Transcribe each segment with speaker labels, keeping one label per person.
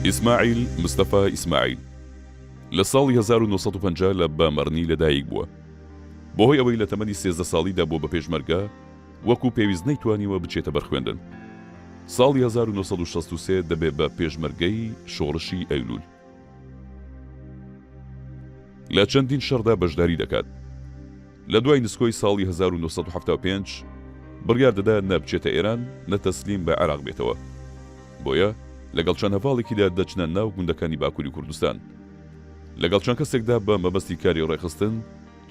Speaker 1: ئیسماعیل مستەفا ئیسماعیل لە ساڵی 1950 لە بامەڕنی لەدایک بووە. بۆهۆی ئەوەی لە تەمەنی 13 ساڵیدا بۆ بە پێشمەرگە وەکو پێویست نەیتوانیوە بچێتە بەرخوێندن. ساڵی 1963 دەبێت بە پێشمەرگەی شۆڕشی ئەیلول. لە چەندین شەڕدا بەشداری دەکات. لە دوای نسکۆی ساڵی 1975 بڕیار دەدا نەبچێتە ئێران نەتەسلیم بە عێراق بێتەوە. بۆیە لەگەڵ چەند هەڤاڵێکیدا دەچنە ناو گوندەکانی باکووری کوردستان. لەگەڵ چەند کەسێکدا بە مەبەستی کاری ڕێخستن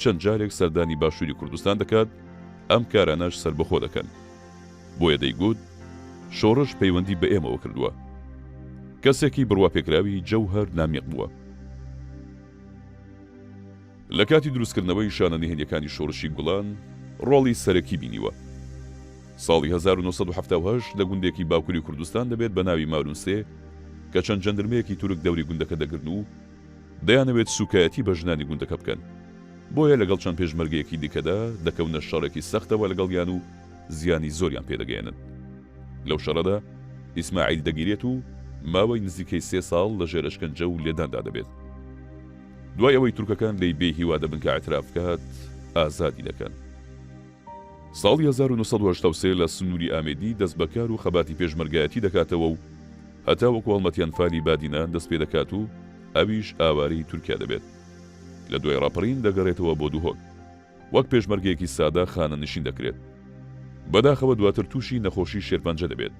Speaker 1: چەند جارێک سەردانی باشووری کوردستان دەکات، ئەم کارانەش سەربەخۆ دەکەن. بۆیە دەیگوت شۆڕش پەیوەندی بە ئێمەوە کردووە. کەسێکی بڕواپێکراوی جەوهەر نامیق بووە. لە کاتی دروستکردنەوەی شانە نهێنیەکانی شۆڕشی گوڵان ڕۆڵی سەرەکی بینیوە. ساڵی 1970 لە گوندێکی باکووری کوردستان دەبێت بە ناوی مارونسێ کە چەند جەندرمەیەکی تورک دەوری گوندەکە دەگرن و دەیانەوێت سوکایەتی بە ژنانی گوندەکە بکەن. بۆیە لەگەڵ چەند پێشمەرگەیەکی دیکەدا دەکەونە شەڕێکی سەختەوە لەگەڵیان و زیانی زۆریان پێدەگەێنن. لەو شەڕەدا ئیسماعیل دەگیرێت و ماوەی نزیکەی 3 ساڵ لە ژێر ئەشکەنجە و لێداندا دەبێت. دوای ئەوەی تورکەکان لی بێ هیوا دەبن کە ئاعتراف بکات، ئازادی دەکەن. ساڵی 1983 لە سنووری ئامێدی دەست بەکار و خەباتی پێشمەرگایەتی دەکاتەوە و هەتا وەکو هەڵمەتیان فالی بادینان دەست پێ دەکات و ئەویش ئاواری تورکیا دەبێت. لە دوای ڕاپەڕین دەگەڕێتەوە بۆ دووهۆک. وەک پێشمەرگەیەکی سادا خانە نشین دەکرێت. بەداخەوە دواتر تووشی نەخۆشی شێرپەنجە دەبێت.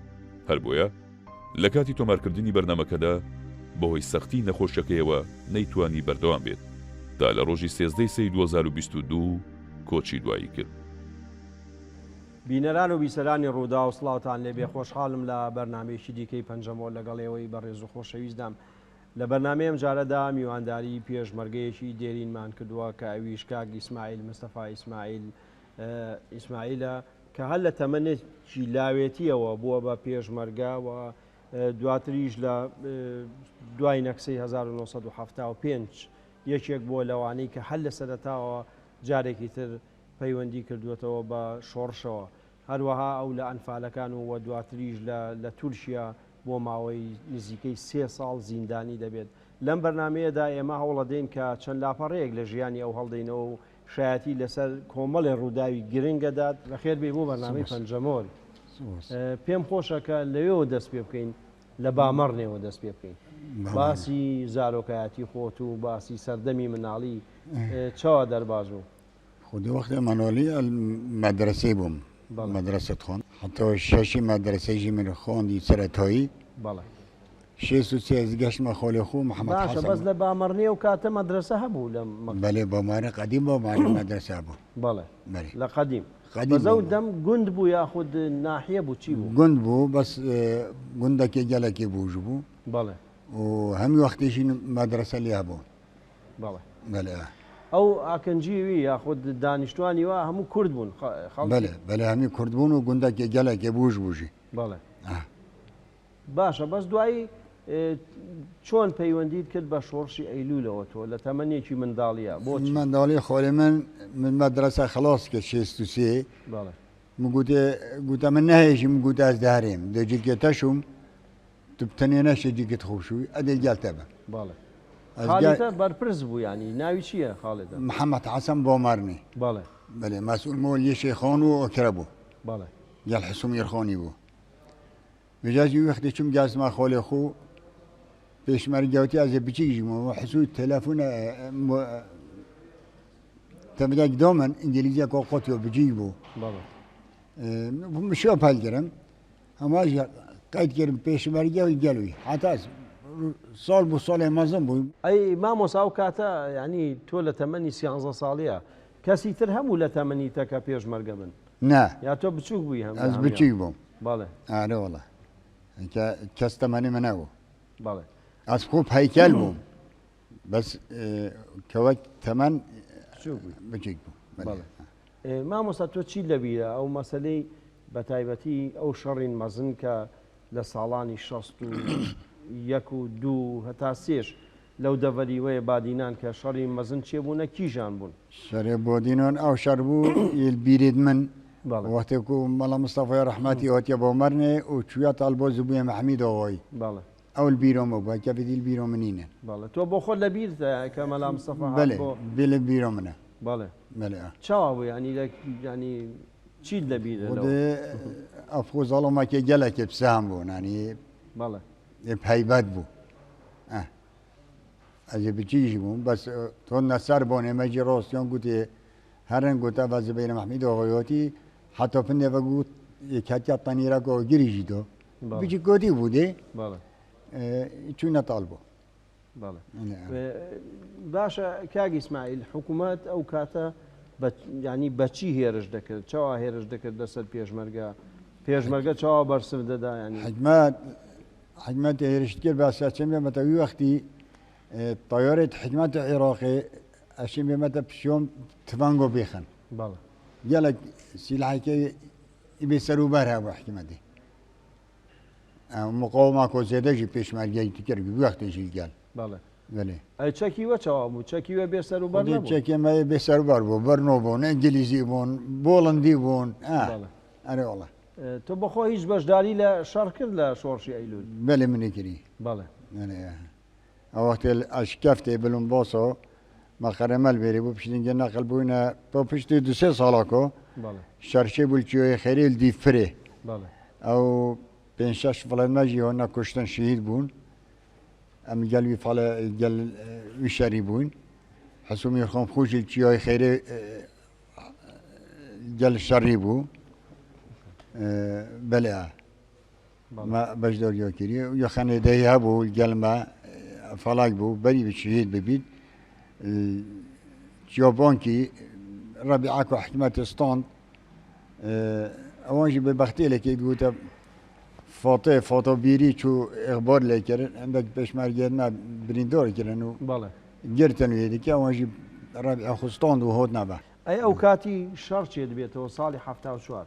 Speaker 1: هەر بۆیە لە کاتی تۆمارکردنی بەرنامەکەدا بەهۆی سەختی نەخۆشیەکەیەوە نەیتوانی بەردەوام بێت تا لە ڕۆژی 13 سەی 2022 کۆچی دوایی کرد.
Speaker 2: بینەران و بیسەرانی ڕوودا و سڵاوتان لێبێ، خۆشحاڵم لە بەرنامەیەکی دیکەی پەنجەمۆ لەگەڵێەوەی بەڕێز و خۆشەویستدام. لە بەرنامەیەم جارەدا میوانداری پێشمەرگەیەکی دێرینمان کردووە کە ئەویش کاک ئیسماعیل مستەفا ئیسماعیلە کە هەر لە تەمەنێکی لاوێتیەوە بووە بە پێشمەرگە و دواتریش لە دوای نەکسەی 1975 یەکێک بۆ لەوانەی کە هەر لە سەرەتاوە جارێکی تر پەیوەندی کردوێتەوە بە شۆڕشەوە. هەروەها ئەو لە ئەنفالەکان و دواتریش لە تورکیا بۆ ماوەی نزیکەی 3 ساڵ زیندانی دەبێت. لەم بەرنمەیەدا ئێمە هەوڵە دەین کە چەند لاپەڕەیەک لە ژیانی ئەو هەڵدەینەوە و شایەتی لەسەر کۆمەڵێ ڕووداوی گرنگەدات. بەخێر بێ بۆ بەرنامەی پەنجەمۆر. پێم خۆشە کە لەوێەوە دەست پێ بکەین، لە بامەڕنێەوە دەست پێ بکەین. باسی زارۆکایەتی خۆت و باسی سەردەمی مناڵی چاوە دەرباز و
Speaker 3: خودی وەختی مانۆلی مەدرسەی بووم، مەدرسەت خوۆن، حتى شەشی مەدرسەیژی من خۆندی سەرەتایی.
Speaker 2: بەڵێ
Speaker 3: 6 گەشتمە خۆلی خۆ محەممەد
Speaker 2: باشە، بەس لە بامەڕنێ و کاتە مەدرسە هەبوو لە
Speaker 3: بەلێ بۆمانە قەدیم بۆمانە مەدرسە بوو.
Speaker 2: بەڵێ لە قەدیم بەزەو دەم گوند بوو یاخود ناحیە بوو چی بوو؟
Speaker 3: گوند بوو، بەس گوندێکی گەلێکی بووژ بوو.
Speaker 2: بەڵێ
Speaker 3: و هەمی وەختیشی مەدرسە لیا بوو.
Speaker 2: بەڵێ
Speaker 3: بەلێ
Speaker 2: ئەو ئاکەنجیوی یاخود دانیشتوانی وە هەموو کورد بوون.
Speaker 3: بەلێ هەمی کورد بوون و گوندێکی گەلێکی بووژ بووژی.
Speaker 2: بەڵێ باشە، بەس دوایی چۆن پەیوەندیت کرد بە شۆڕشی ئەیلولەوە تۆ لە تەمەنێکی منداڵیە؟ بۆ
Speaker 3: منداڵی خۆی من مەدرسە خلاص کە 63 گوتە من نهێژی من گوت ئەس دارێم دەجێکێتەشم تو بتەنێ نەشێجیکت خۆشووی ئەدە گەلتە بە.
Speaker 2: بەڵێ خاڵێتە بەرپرس بوو، ینی ناوی چییە خاڵێتە؟
Speaker 3: محەممەد حەسەن بۆمارنی.
Speaker 2: بەڵێ
Speaker 3: بەێ مەسئول مۆل یەشێ خۆن و ئۆکرە بوو.
Speaker 2: بەڵێ
Speaker 3: گەل حسوم یێرخۆنی بوو. بێجازی وەختی چم گازما خۆلێ خۆ پێشمەرگەوتی ئازێ بچیژمەوە حسووی تەلەفۆنە تەمەدەک دۆمن ئینگلیزیە کۆ قۆتیۆ بجی بوو. بەڵێ شۆ پەلگرم هەماژ قەیدکردم پێشمەرگەوی گەلوی حتاس ساڵ بوو ساڵێ مەزم بووی.
Speaker 2: ئەی مامۆسا و کاتە ینی تۆ لە تەمەنی 13 ساڵیە کەسی تر هەموو لە تەمەنی تەکە پێشمەرگە بن؟
Speaker 3: نا
Speaker 2: یا تۆ بچووک بووی؟ هەم
Speaker 3: ئەس بچی بووم.
Speaker 2: بەڵێ
Speaker 3: ئارە وەڵە کەس تەمەنی منەوە.
Speaker 2: بەڵێ
Speaker 3: ئەس خوب هەیکەل بووم، بەس کەوەک تەمەن بچیک بوو.
Speaker 2: بەڵێ مامۆستا تۆ چی لەبیرە ئەو مەسەلەی بە تایبەتی ئەو شەڕین مەزن کە لە ساڵانی 61 و 2 هەتا 3 لەو دەڤەریوەیە بادینان کە شەڕی مەزن چێبوونە کیژان بوون؟
Speaker 3: شەرێ بۆ دینۆن ئەو شەر بوو بیرێت من وەختێک و مەڵە مستەفای ڕەحمەتی ئەوەتیە بۆ مەرنێ و چویە تاڵ بۆ زبوویە مەحەمیدەوەی.
Speaker 2: بەڵێ
Speaker 3: او البيرو مو كافيدي البيرو منين
Speaker 2: باڵێ تۆ بۆ خۆت لە بیرتە کە مەلا مستەفا هات
Speaker 3: بله
Speaker 2: بۆ
Speaker 3: بله البيرو منه
Speaker 2: باڵێ
Speaker 3: بله
Speaker 2: چاوا بوو ینی چیت لە بیرە
Speaker 3: خود افخو ظلمه كي جلك بسام بون يعني
Speaker 2: باڵێ
Speaker 3: بهيبات بو اجي بتجي بون بس تونا سر بون ما جي روسيون قلت هرن قلت باز بين محمد وغيوتي حتى فني بقول يكاتيا طنيرا كو جريجي دو بيجي قودي بودي
Speaker 2: باڵێ
Speaker 3: چونا طالبو
Speaker 2: باڵێ باشە کاگی ئیسماعیل حکوومەت ئەو کاتە ینی بەچی هێرش دەکرد چاوا هێرش دەکرد لەسەر پێشمەرگە چاوا بەرسم دەدا ینی
Speaker 3: حكمات هيرشتكر بس عشان متى وقتي طيارة حكمات العراقي عشان متى بشيوم تفانجو بيخن
Speaker 2: باڵێ
Speaker 3: قالك سلاحي كي يبيسروا برها بحكمتي مقاومة كو زيادة جي بيش ما جاي تكر بوقت يجي قال
Speaker 2: باڵێ
Speaker 3: بله
Speaker 2: ئەی چەکیوە چاوا بوو چەکیوە بێسەر و بەر
Speaker 3: ودي
Speaker 2: نەبوو
Speaker 3: تشيكي ما يبيسروا بربو برنو بون انجليزي بون بولندي بون
Speaker 2: باڵێ
Speaker 3: انا والله
Speaker 2: تۆ بەخۆ هیچ بەشداری لە شەڕ کرد لە شۆڕشی ئەیلول
Speaker 3: بله من يكري
Speaker 2: باڵێ
Speaker 3: انا وقت الاشكفتي بلون بوسو ما خرمال بيري بو بشتين جنا قلبونا بو بشتي دو سي صالاكو
Speaker 2: باڵێ
Speaker 3: شرشي بولتشيو خيريل دي فري
Speaker 2: باڵێ
Speaker 3: او بين شاش فلان ماجي هنا كشتن شهيد بون ام قال فلا قال يشاري بون حسوم يخون خوش التشيو خيري قال شري بو بلا ما بجدور يوكري ويخن ديها بو قال ما فلاك بو بري بشهيد ببيت جوبونكي ربيعك وحكمة ستاند اونجي ببختي لك يقول فوتو بيري شو اخبار لكر عندك بشمرجنا بريندور كرنو
Speaker 2: باڵێ
Speaker 3: جرتن ويدك اونجي ربيع خو ستاند وهود نبا
Speaker 2: ئەی ئەو کاتی شەڕ چێ دەبێتەوە ساڵی 1970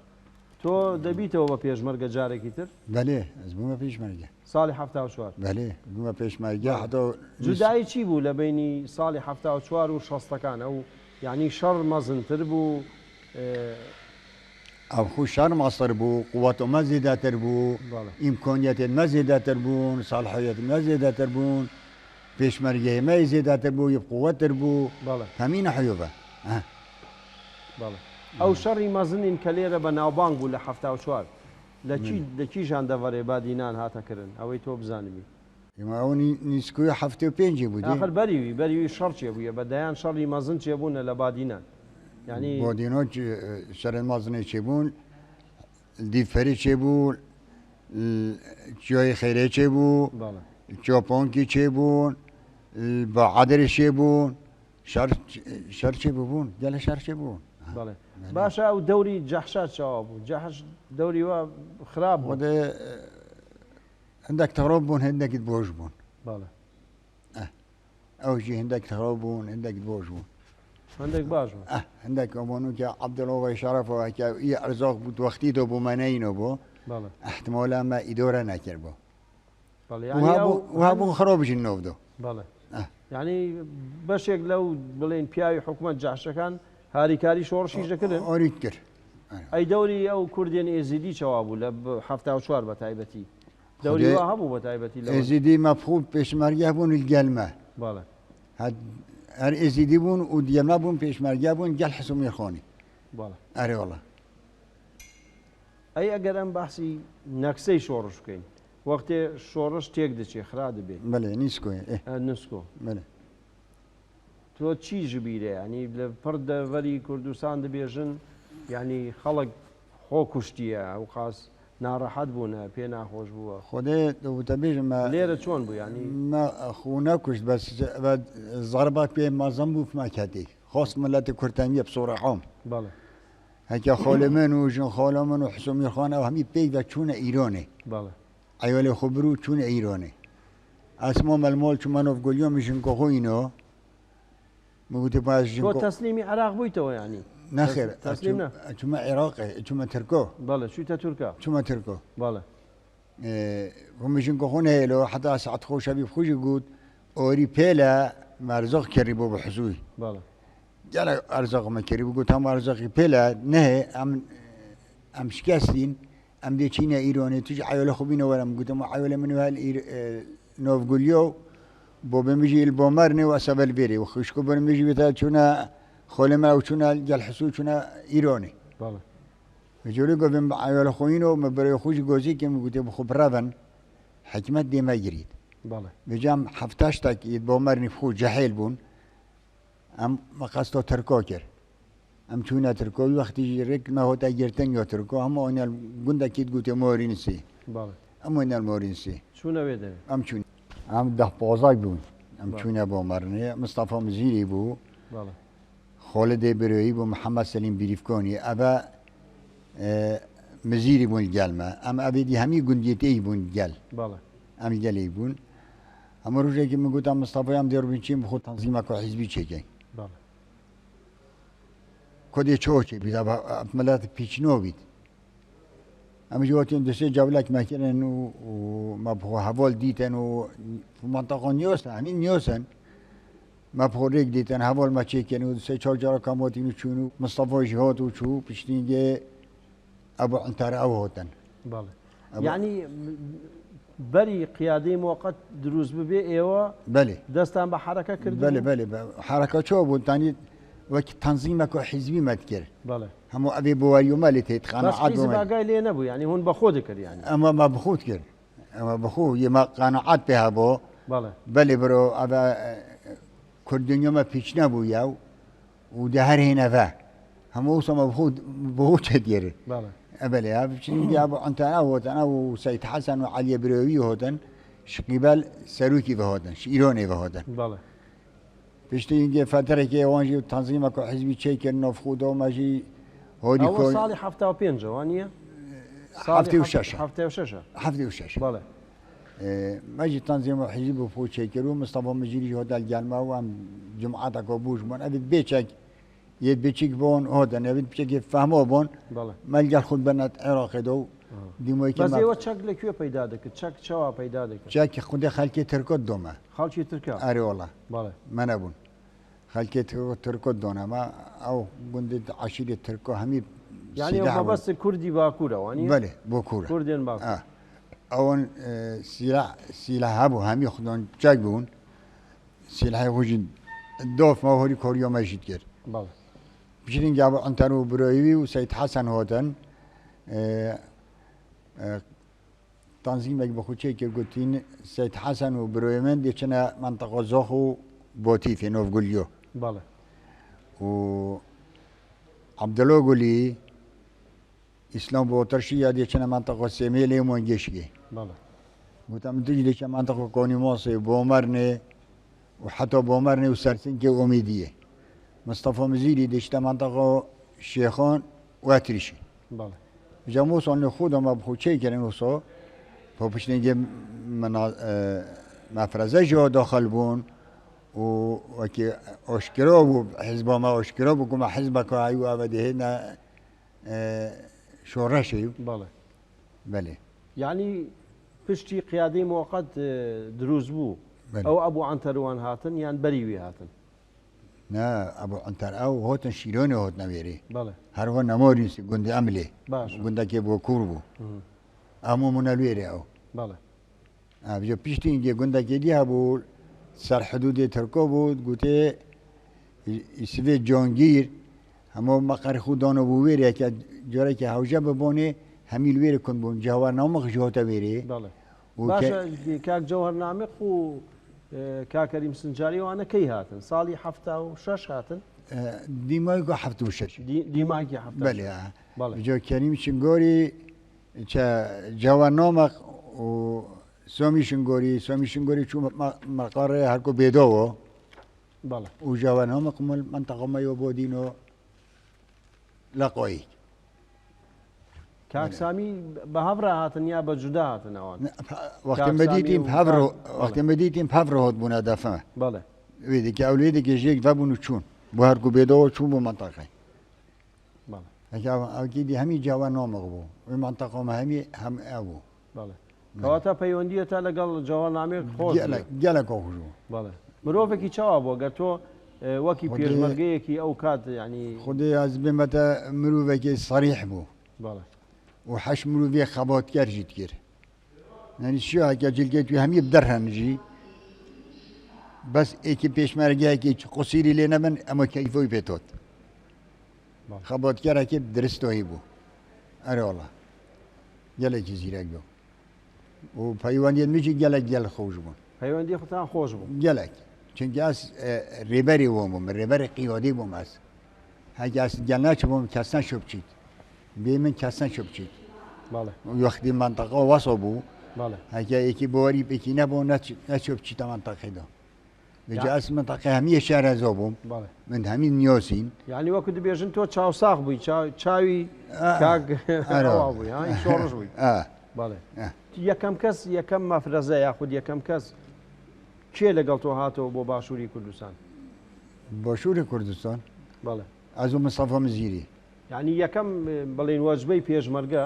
Speaker 2: تۆ دەبیتەوە بە پێشمەرگە جارێکی تر
Speaker 3: بله زبون ما فيش مرجع
Speaker 2: ساڵی 1970
Speaker 3: بله ما فيش مرجع حتى
Speaker 2: جودایی چی بوو لە بینی ساڵی 1970 و 60ەکان ئەو یعنی شەڕ مەزنتر بوو
Speaker 3: او خو شر مصر بو قوته ما زيادة بو
Speaker 2: باڵێ
Speaker 3: امكانيات ما زيادة بون صلاحيات ما زيادة بون فيش مرجع ما زيادة بو يبقوة بو
Speaker 2: باڵێ
Speaker 3: همين حيوبه
Speaker 2: باڵێ ئەو شەڕی مەزنین کە لێرە بە ناوبانگ بوو لە 1970 لە کیژان دەڤەرێ بادینان هاتەکردن ئەوەی تۆ بزانمی
Speaker 3: ما هو نسكوي حفتي وبينجي بودي
Speaker 2: آخر بەریوی شەڕ چێ بووە بەدایان شەڕی مەزن چێبوونە لە بادینان ینی
Speaker 3: بودينو شر المازني تشيبون دي فري تشيبون جوي خيري تشيبون
Speaker 2: باڵێ
Speaker 3: جوبونكي تشيبون بعدر تشيبون شر تشيبون قال شر تشيبون
Speaker 2: باڵێ باشە ئەو دەوری جەحشات چاوا بوو جەحش دەوری وە خراپ بوو
Speaker 3: وده عندك تهرب بون عندك تبوش بون
Speaker 2: باڵێ
Speaker 3: أول شيء عندك تهرب بون عندك تبوش بون
Speaker 2: هەندێک باش بوو
Speaker 3: عندك أمانو كا عبد الله شرف وكا أرزاق بود وقتي دو بو منينو بو
Speaker 2: باڵێ
Speaker 3: احتمالا ما إدارة نكر بو
Speaker 2: باڵێ
Speaker 3: وهابو خرابش النوف دو
Speaker 2: باڵێ ینی بەشێک لەو بڵێن پیاوی حکوومەت جەحشەکان هاریکاری شۆڕشیش دەکردن
Speaker 3: أريد كر
Speaker 2: ئەی دەوری ئەو کوردێن ئێزیدی چاوا بوو لە 1970 بە تایبەتی دەوری وا هەبوو بە تایبەتی لە
Speaker 3: إزيدي مفهوم بيشمرجع بون الجلمة
Speaker 2: باڵێ
Speaker 3: هاد هر إزيدي بون وديما بون بيشمرجع بون جل حسوم يخوني
Speaker 2: باڵێ
Speaker 3: أري والله
Speaker 2: ئەی ئەگەر ئەم باسی نەکسەی شۆڕش بکەین وەختێ شۆڕش تێک دەچێ خرا دەبێت
Speaker 3: بله نيسكو إيه
Speaker 2: نسکۆ
Speaker 3: بله
Speaker 2: تۆ چی ژبیرێ ینی لە پڕ دەڤەری کوردستان دەبێژن ینی خەڵک خۆ کوشتیە ئەو خاص ناڕەحەت بوونە پێ ناخۆش بووە
Speaker 3: خدي وتبيج ما
Speaker 2: لێرە چۆن بوو ینی
Speaker 3: ما أخونا كش بس بعد ضربك بيه ما زنبو في مكاتي خاص ملات كرتانية بصورة عام
Speaker 2: باڵێ
Speaker 3: هكا خالمن وجن خالمن وحسوم يخانة وهمي بيك وشون إيراني
Speaker 2: باڵێ
Speaker 3: أيوة خبرو شون إيراني اسمهم المال شو منوف قول يوم يشن كوينو موجود باش
Speaker 2: تۆ
Speaker 3: جن
Speaker 2: تەسلیمی عراق بوویتەوە ینی
Speaker 3: نخير
Speaker 2: تسليم نه.
Speaker 3: شو ما عراقي شو ما تركو
Speaker 2: باڵێ چوویتە تورکا
Speaker 3: شو ما تركو
Speaker 2: باڵێ
Speaker 3: هم يشن كوخون هيلو حتى ساعة خوش أبي خوش يقول أوري بيلا مرزق كريبو بحزوي
Speaker 2: باڵێ
Speaker 3: جالا أرزاق ما كريبو قلت هم أرزاقي بيلا نه أم شكاستين ئەم دێ چینە ئیرۆنێ توش عیۆلە خوبینە وەرم گوتم عیۆلە من هەل نۆڤگولیۆ بۆ بمژی بۆمەرنێ و ئەسەبەل بێرێ و خوشکو بەرمژی بێتە چوونە خۆلەمە و چوونە گەل حسوو چوونە ئیرۆنێ جۆری گۆبم عیۆلە خۆینەوە مە بەرەوەی خوشی گۆزیکێم گوتێ بخۆ بڕەڤن حکمت دێمە گریت بێجام هەفتاش تاکیت بۆمەرنی خۆ جەحێل بوون ئەم مەقەستۆ ترکۆ کرد ئەم چوونە ترکۆی وەختی ڕێک نەهۆتا گرتنگۆ ترکۆ هەموو ئەوێنال گوندەکیت گوتێ مۆرینسی ئەم وێنال مۆرینسی ئەم چوون ئەم دە پۆزاک بوون ئەم چوونە بۆمەرنێ مستەفا مزیری بوو خۆلە دێ برۆیی بوو محەممەد سەلیم بیریفکۆنی ئەبە مزیری بوون گەلمە ئەم ئەبێدی هەمی گوندیتەی بوون گەل ئەمی گەلی بوون ئەمە ڕژێکی من گوتم مستەفایان دێڕبین چیم بخۆ تەنزیمەکە حیزبی چێکەین کۆدێ چۆچێ بیت مەلات پیچنۆ بیت ئەمە جواتیان دەسێ جاولک مەکردن و مەبخۆ هەڤۆل دیتن و منتەقۆ نیۆسن هەمین نیۆسن مەبخۆ ڕێک دیتن هەڤۆل مەچێکن و سێ چاو جارە کامۆتین و چوون و مستەفۆش هات و چوو پشتینگێ ئەبوو ئەنتارە ئەو هاتن
Speaker 2: یعنی بەری قیادەی موقت دروست ببێ ئێوە دەستان بە حرەکە کرد
Speaker 3: حرەکە چۆ بوو تانی وەک تەنزیمەکە حیزبی مەدکرد هەموو ئەبێ بۆ واریۆمەلی تێت
Speaker 2: خانەعاتگای لێ نەبوو ینی هون بەخۆ دەکرد ینی
Speaker 3: ئەمە مە بخوت کرد ئەمە بخۆ یمە قانەعات پێ هەبۆ بەلێ برۆ ئەبە کوردنیۆمە پیچ نەبوو یا و دە هەر هێنەڤە هەموو سەمە بۆ چێ دێرێ ئەبەلێ بچینگیا بۆ ئەنتەنا هۆتەنە و سەید حەسەن و عەلیە برۆوی هۆتن شقیبەل سەروکی بەهۆتن ئیرۆنێ بەهۆتن پشتینگێ فترێکی ئەوانژی و تەنزیمەکە حیزبی چێکردنەوە خودەوە مەژی هۆری
Speaker 2: ساڵی 75 وانە
Speaker 3: مەژی تەنزیمە حیزبی بۆ فۆ چێکرد و مستەفا مەژیری هۆدال گەلما و ئەم جمعاتەکە بوش بوون ئەبێت بێچێک یەت بچیک بۆن هۆدەن ئەبێت بچێکی فەهمەوە بۆن مەلگەل خود بەنەت عێراقیدا و
Speaker 2: دیمۆیکەوە چەک لەکوێ پەیدا دەکرد چەک چاوا پەیدا دەکرد
Speaker 3: چاکی خودی خەلکی ترکۆت دۆمە
Speaker 2: خەڵکی ترکا
Speaker 3: ئەرێ وەڵا منە بوون خەلکی ترکۆت دۆنەمە ئەو گوندی عەشیری ترکۆ هەمی
Speaker 2: یعنی مەبەست کوردی باکوورەوە
Speaker 3: بەلێ بۆ کوورە
Speaker 2: کوردێن باکوور
Speaker 3: ئەوەن سیلا هەبوو هەمی خودۆن چاک بوون سیلای خۆشی دۆفمە هۆری کۆریۆمەژیت کرد بچین جا بۆ ئەنتەر و برۆیوی و سەید حەسەن هۆتن تەنزیمێک بەخوچێک کرد گوتین سەید حەسەن و برۆی من دێچنە منتەقە زۆخ و بۆتیفێ نۆڤگولیۆ و عەبدەڵۆ گولی ئیسلام بۆ تەرشی یا دێچنە منتەقە سێمێ لێ مۆنگێشگێ گوتم دوی دێچە منتەقە کۆنیمۆسێ بۆمەرنێ و حتى بۆمەرنێ و سەرسنگێ ئۆمیدیە مستەفا مزیری دێچتە منتەقە شێخۆن واتریشی جامو سون خودم بخوچه کردن وسو با پشتینگه مفرزه جو داخل بون و وکی اشکرا و حزب ما اشکرا بکم حزب که ایو آبده نه شورشی بله
Speaker 2: یعنی پشتی قیادی موقت دروز بو او ابو عنتروان هاتن یعنی بریوی هاتن
Speaker 3: نه ابو عنتر او هاتن شیرونه هات نویری هر وان نماریسی گنده عمله گنده که با کور بو امو منالویره او بجا پیشتی اینگه گنده که دیه بو سر حدود ترکا بود گوته اسوی جانگیر همو مقر خودانو بو ویره که جاره که حوجه ببانه همی الویره کن بون جوهر نامق جهاته ویره
Speaker 2: باشا کاک جوهر نامق و کاکەریم سنجاری وانە کەی هاتن ساڵی 76 هاتن
Speaker 3: دیمایگە 76
Speaker 2: دیمایگە
Speaker 3: بەێ کەریم شنگۆری جوانۆمەق و سۆمی شنگۆری چوو مەقاڕێ هەرکۆ بێدەوە و جوانۆمەق منتەقەمەیەوە بۆ دینۆ لە قۆی
Speaker 2: کاکسامی بە هەڤرا هاتن یا بە جودا هاتن ئەوان
Speaker 3: وەختێ مەدیتیم هەڤرە هات بوونە دەفەمە وێدێکی ئەولێدێکی ژێک بەبوون و چوون بۆ هەرکو بێدەوە چوون بۆ منتەقەی ئەوکی دی هەمی جیاوان نۆمەق بوو وی منتەقەمە هەمی هەم ئەبوو
Speaker 2: کەواتە پەیوەندیە تا لەگەڵ جەوهەرنامەیەک خۆش
Speaker 3: گەلە خۆش بوو
Speaker 2: مرۆڤێکی چاوا بووە گەر تۆ وەکی پێشمەرگەیەکی ئەو کات ینی
Speaker 3: خودی ئەز بێمەتە مرۆڤێکی سەریح بوو وحش مروفي خبات كرجت كير يعني شو هكا جلقيت همي بدرها نجي بس ايكي بيش مرجع كي قصيري لنا من اما كيفوي بيتوت خبات كرا كي درستو هيبو اري والله جلك جزيرة جو وبايوان يدمجي جلك خوش بون
Speaker 2: پەیوەندی خوتان خۆش بوو
Speaker 3: جلك چونکه از ریبری بوم ریبری قیادی بوم از هاگه از جلناچ بوم کسان شب چید بیمن کسان شب چید
Speaker 2: بەڵێ
Speaker 3: وقتی منطقه واسو بو
Speaker 2: بەڵێ
Speaker 3: هاگه یکی بواری بکی نبو نشب چید منطقه دا بجا از منطقه همیه شهر زبوم
Speaker 2: بەڵێ
Speaker 3: من همین نیاسین
Speaker 2: یعنی وەکو دەبێژن تۆ چاوساغ بووی چاوی کاک ئەوا بووی ها شۆڕش بووی بەڵێ یەکەم کەس یەکەم مەفرەزە یاخود یەکەم کەس کێ لەگەڵ تۆ هاتەوە بۆ باشووری کوردستان
Speaker 3: باشور کردستان
Speaker 2: بەڵێ
Speaker 3: از اون مصطفى مزیری
Speaker 2: یعنی یەکەم بڵێن وەجبەی پێشمەرگە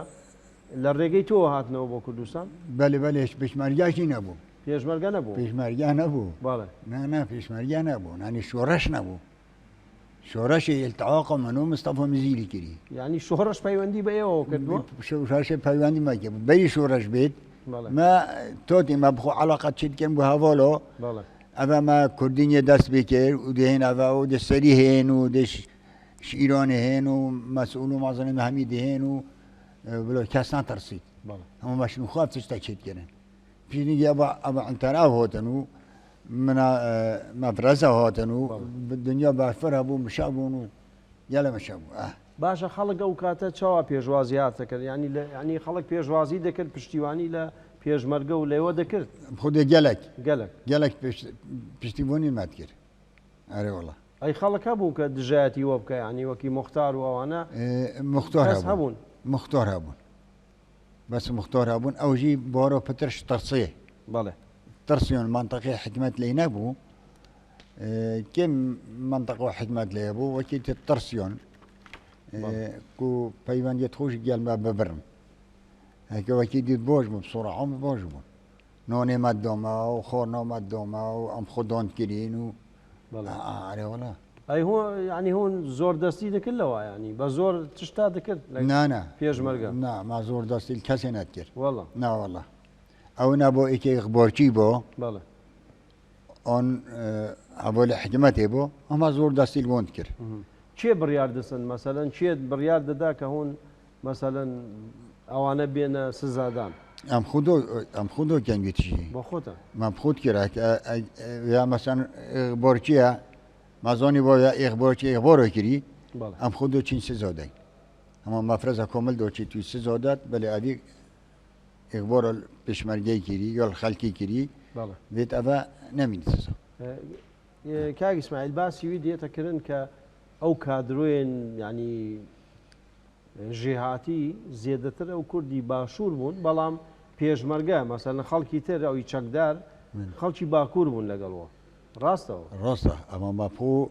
Speaker 2: لە ڕێگەی تۆ هاتنەوە بۆ کوردستان
Speaker 3: بله بله پیشمرگاهی نبود
Speaker 2: پێشمەرگە نەبوو
Speaker 3: پیشمرگاه نبود
Speaker 2: بەڵێ
Speaker 3: نه پیشمرگاه نبود یعنی شورش نبود شورش التعاق منو مصطفى مزیری کردی
Speaker 2: یعنی شۆڕش پەیوەندی بە ئێوە کردووە
Speaker 3: شورش پیوندی ما که بری شورش بید
Speaker 2: بەڵێ
Speaker 3: ما توتی ما بخو علاقه چید کن به حوالو
Speaker 2: بەڵێ
Speaker 3: اما ما کردین دست بکر و دهین اوا و دستری هین و دش ایران هین و مسئول و مازن همی دهین و بلو کس نترسید
Speaker 2: بەڵێ
Speaker 3: اما ماشین خواب تشتا چید کنن پیشنی ابا انتراف هاتن و منا مفرزه هاتن و دنیا بافر هبو مشابون و یلا مشابو
Speaker 2: باشە خەڵک ئەو کاتە چاوا پێشوازی هاتەکرد ینی خەڵک پێشوازی دەکرد پشتیوانی لە پێشمەرگە و لێوە دەکرد
Speaker 3: خود گلک
Speaker 2: گەلک
Speaker 3: پشتیبونی مات کرد اره والله
Speaker 2: ئەی خەڵک هەبوو کە دژایەتی وە بکە ینی وەکی مختار و ئەوانە
Speaker 3: مختار
Speaker 2: کەس هەبوون
Speaker 3: مختار هبون بس مختار هبون او جي بارو بترش ترصيه
Speaker 2: بەڵێ
Speaker 3: ترصيون منطقة حكمت لي نبو كم منطقة حكمت لي ابو وكيت الترصيون كو بيوان يتخوش قال ما ببرم هكا وكيد يتبوج بسرعة عم بوج بون نوني مدوما وخورنا مدوما وام خدون كرين و علي ولا
Speaker 2: ئەی هو ینی هون زۆر دەستی دەکرد لەوە ینی بە زۆر تشتا دەکرد
Speaker 3: نا
Speaker 2: پێشمەرگە
Speaker 3: نا ما زور دستي الكاسي نتكر
Speaker 2: وەڵە
Speaker 3: نا والله او نبو ايكي اخبارچي بو
Speaker 2: بەڵێ
Speaker 3: اون اول حكمتي بو اما زور دستي البوند كر
Speaker 2: چێ بڕیار دەسن مەسەلەن چێت بڕیار دەدا کە هون مەسەلەن ئەوانە بێنە سزادان
Speaker 3: ام خودو كان يتشي
Speaker 2: بۆ خۆتە
Speaker 3: ما بخود كراك يا مثلا اخبارچيا ما زاني بو يا اخبارچي اخبارو كري
Speaker 2: بەڵێ
Speaker 3: ام خودو چين سزادي اما مفرزه كامل دو چي توي سزادات بل ادي اخبار البشمرگي كري يا الخلقي كري
Speaker 2: بەڵێ
Speaker 3: بيت ابا نمين سزا
Speaker 2: کاک ئیسماعیل باسی وی دێتەکردن کە ئەو کادرۆیان ینی ژێهاتی زیێدەتر ئەو کوردی باشوور بوون بەڵام پێشمەرگە مەسەلەن خەڵکی تر ئەوی چەکدار خەڵکی باکوور بوون لەگەڵەوە ڕاستەوە
Speaker 3: راسته اما ما بو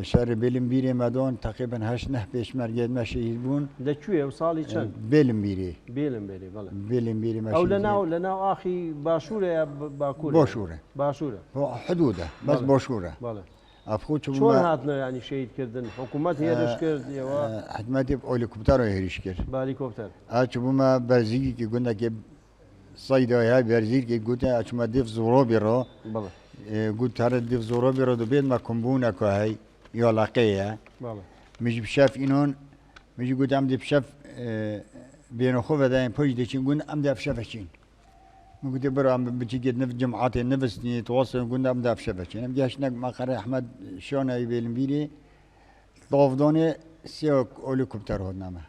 Speaker 3: شهر بيلم بيري مدون تقريبا 8 بيشمرگي ما شهيد بون
Speaker 2: لەکوێ و ساڵی چەند
Speaker 3: بيلم بيري
Speaker 2: بێلم بێری بەڵێ
Speaker 3: بيلم بيري ما
Speaker 2: ئەو
Speaker 3: شهيد
Speaker 2: لەناو ئاخی باشوورە یا باکوور
Speaker 3: باشوره
Speaker 2: باشوورە
Speaker 3: هو حدوده بس
Speaker 2: بله.
Speaker 3: باشوره
Speaker 2: بەڵێ
Speaker 3: افخو
Speaker 2: چۆن
Speaker 3: چون
Speaker 2: هاتنە ینی شەیدکردن حکوومەت هێرش کرد ئێوە
Speaker 3: حكمتي بأوليكوبتر هيريش كر
Speaker 2: بالیکۆپتەر
Speaker 3: أشوفما برزيكي كي قلنا كي صيدا يا برزيل كي قلت أشوفما ديف زورابي را
Speaker 2: بەڵێ
Speaker 3: قلت هذا ديف زورابي را دو بيد ما كومبونا كهي يا لاقيه
Speaker 2: بەڵێ
Speaker 3: مش بشاف إنون مش قلت أم دي بشاف بينو خوفا داين بوش دي شين قلنا أم دي بشافشين قلت برا أم بتجي قد نف جمعاتي نفسني تواصل قلنا أم دي بشافشين أم جاش نك ما قرأ أحمد شلون يبيلم بيري طاف دوني سيوك أوليكوبتر هدنا ما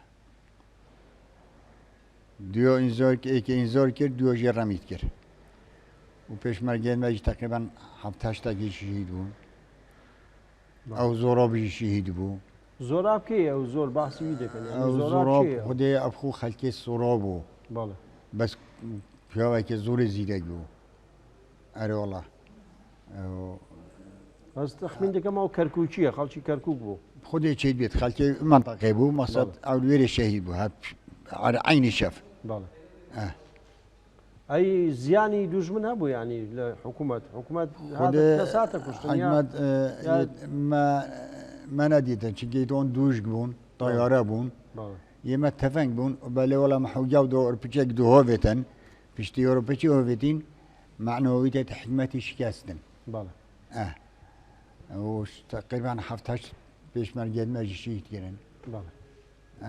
Speaker 3: دیو انذار که انذار کرد دیو جرمید کرد و پیشمرگه ماجی تقریبا 7-8 تا شهید بود او زورابی شهید بود
Speaker 2: زۆراب کێیە ئەو زۆر باسی وی دەکەن
Speaker 3: او زوراب خودی افخو خلکی سوراب بود
Speaker 2: بەڵێ
Speaker 3: بس پیاوه که زور زیرک بود اره والله
Speaker 2: بەس تەخمین دەکەم ئەو کەرکووکیە خەڵکی کەرکووک بوو
Speaker 3: خودی چید بید خلکی منطقه بود مصد اولویر شهید بود على عین شف
Speaker 2: بەڵێ ئەی زیانی دوژمن هەبوو ینی لە حکوومەت کەساتە کوشتن
Speaker 3: حکومت ما ندیدن چون دون دوش بون طیاره بون
Speaker 2: بەڵێ
Speaker 3: يما تفنگ بون بله ولا محوجا ودو أربيتشك دو هوفتن بشتي أوروبيتشي هوفتين معنوية حكمتي شكاستن
Speaker 2: بله
Speaker 3: وش تقريبا حفتش بيش مرجد ما جيشيت كرن
Speaker 2: بله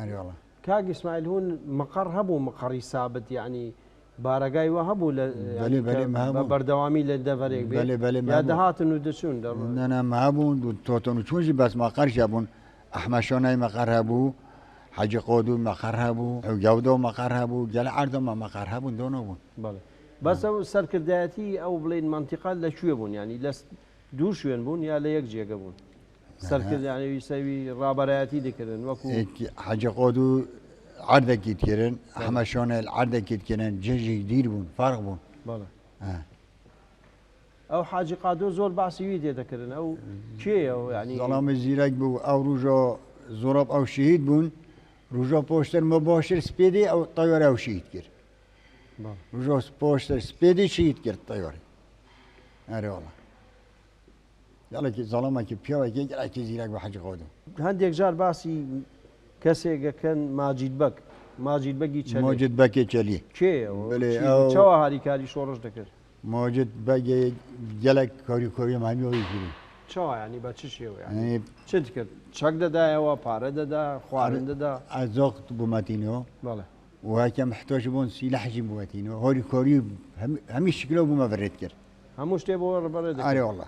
Speaker 3: أري والله
Speaker 2: كاج إسماعيل هون مقر هبو مقري ثابت يعني بارقاي وهبو
Speaker 3: بله بله ما هبو
Speaker 2: بردوامي للدفريق
Speaker 3: بله بله ما
Speaker 2: يا
Speaker 3: هبو
Speaker 2: دهات ندسون
Speaker 3: أنا ما هبو توتون شونجي بس مقر شابون أحمد شوناي مقر هبو حاج قودو مقر هبو جودو مقر هبو جل عردو ما مقر هبو دونو بون
Speaker 2: بله بس أو سركرداتي أو بلين منطقة لشوي بون يعني لس دور شوين بون يا لا يكجي بون سركرد يعني يسوي رابراتي ذكرن وكو
Speaker 3: حاج قودو عرضه كيت كرن أحمد شوناي العرضه كيت كرن جيجي جديد بون فارق بون
Speaker 2: بله أو حاجة قادو زور بعسيويد يذكرن أو شيء أو يعني
Speaker 3: ظلام الزيرك بو أو رجا زراب أو شهيد بون رجا بوشتر مباشر سبيدي أو طيارة أو شهيد كر رجا بوشتر سبيدي شهيد كر طيارة أري والله يلا كي ظلامة كي بيوا كي يلا كي زيرك بحاجة قادو
Speaker 2: هنديك جار باسي كسي كان ماجد بقي تشلي
Speaker 3: موجود باكي تشلي
Speaker 2: شيء
Speaker 3: بله
Speaker 2: أو شو هاري كاري شورش ذكر
Speaker 3: موجود باقي جلك كوري ما هنيوي كذي
Speaker 2: شو يعني بتشيء يعني شو تذكر شق دا هو بارد دا خوارند دا
Speaker 3: أزوق بوماتينو
Speaker 2: بله
Speaker 3: وهكذا محتاج بون سلاح بوماتينو هوري كوري همي شكله بوما فريد كر
Speaker 2: هموش تبغى برد
Speaker 3: أري والله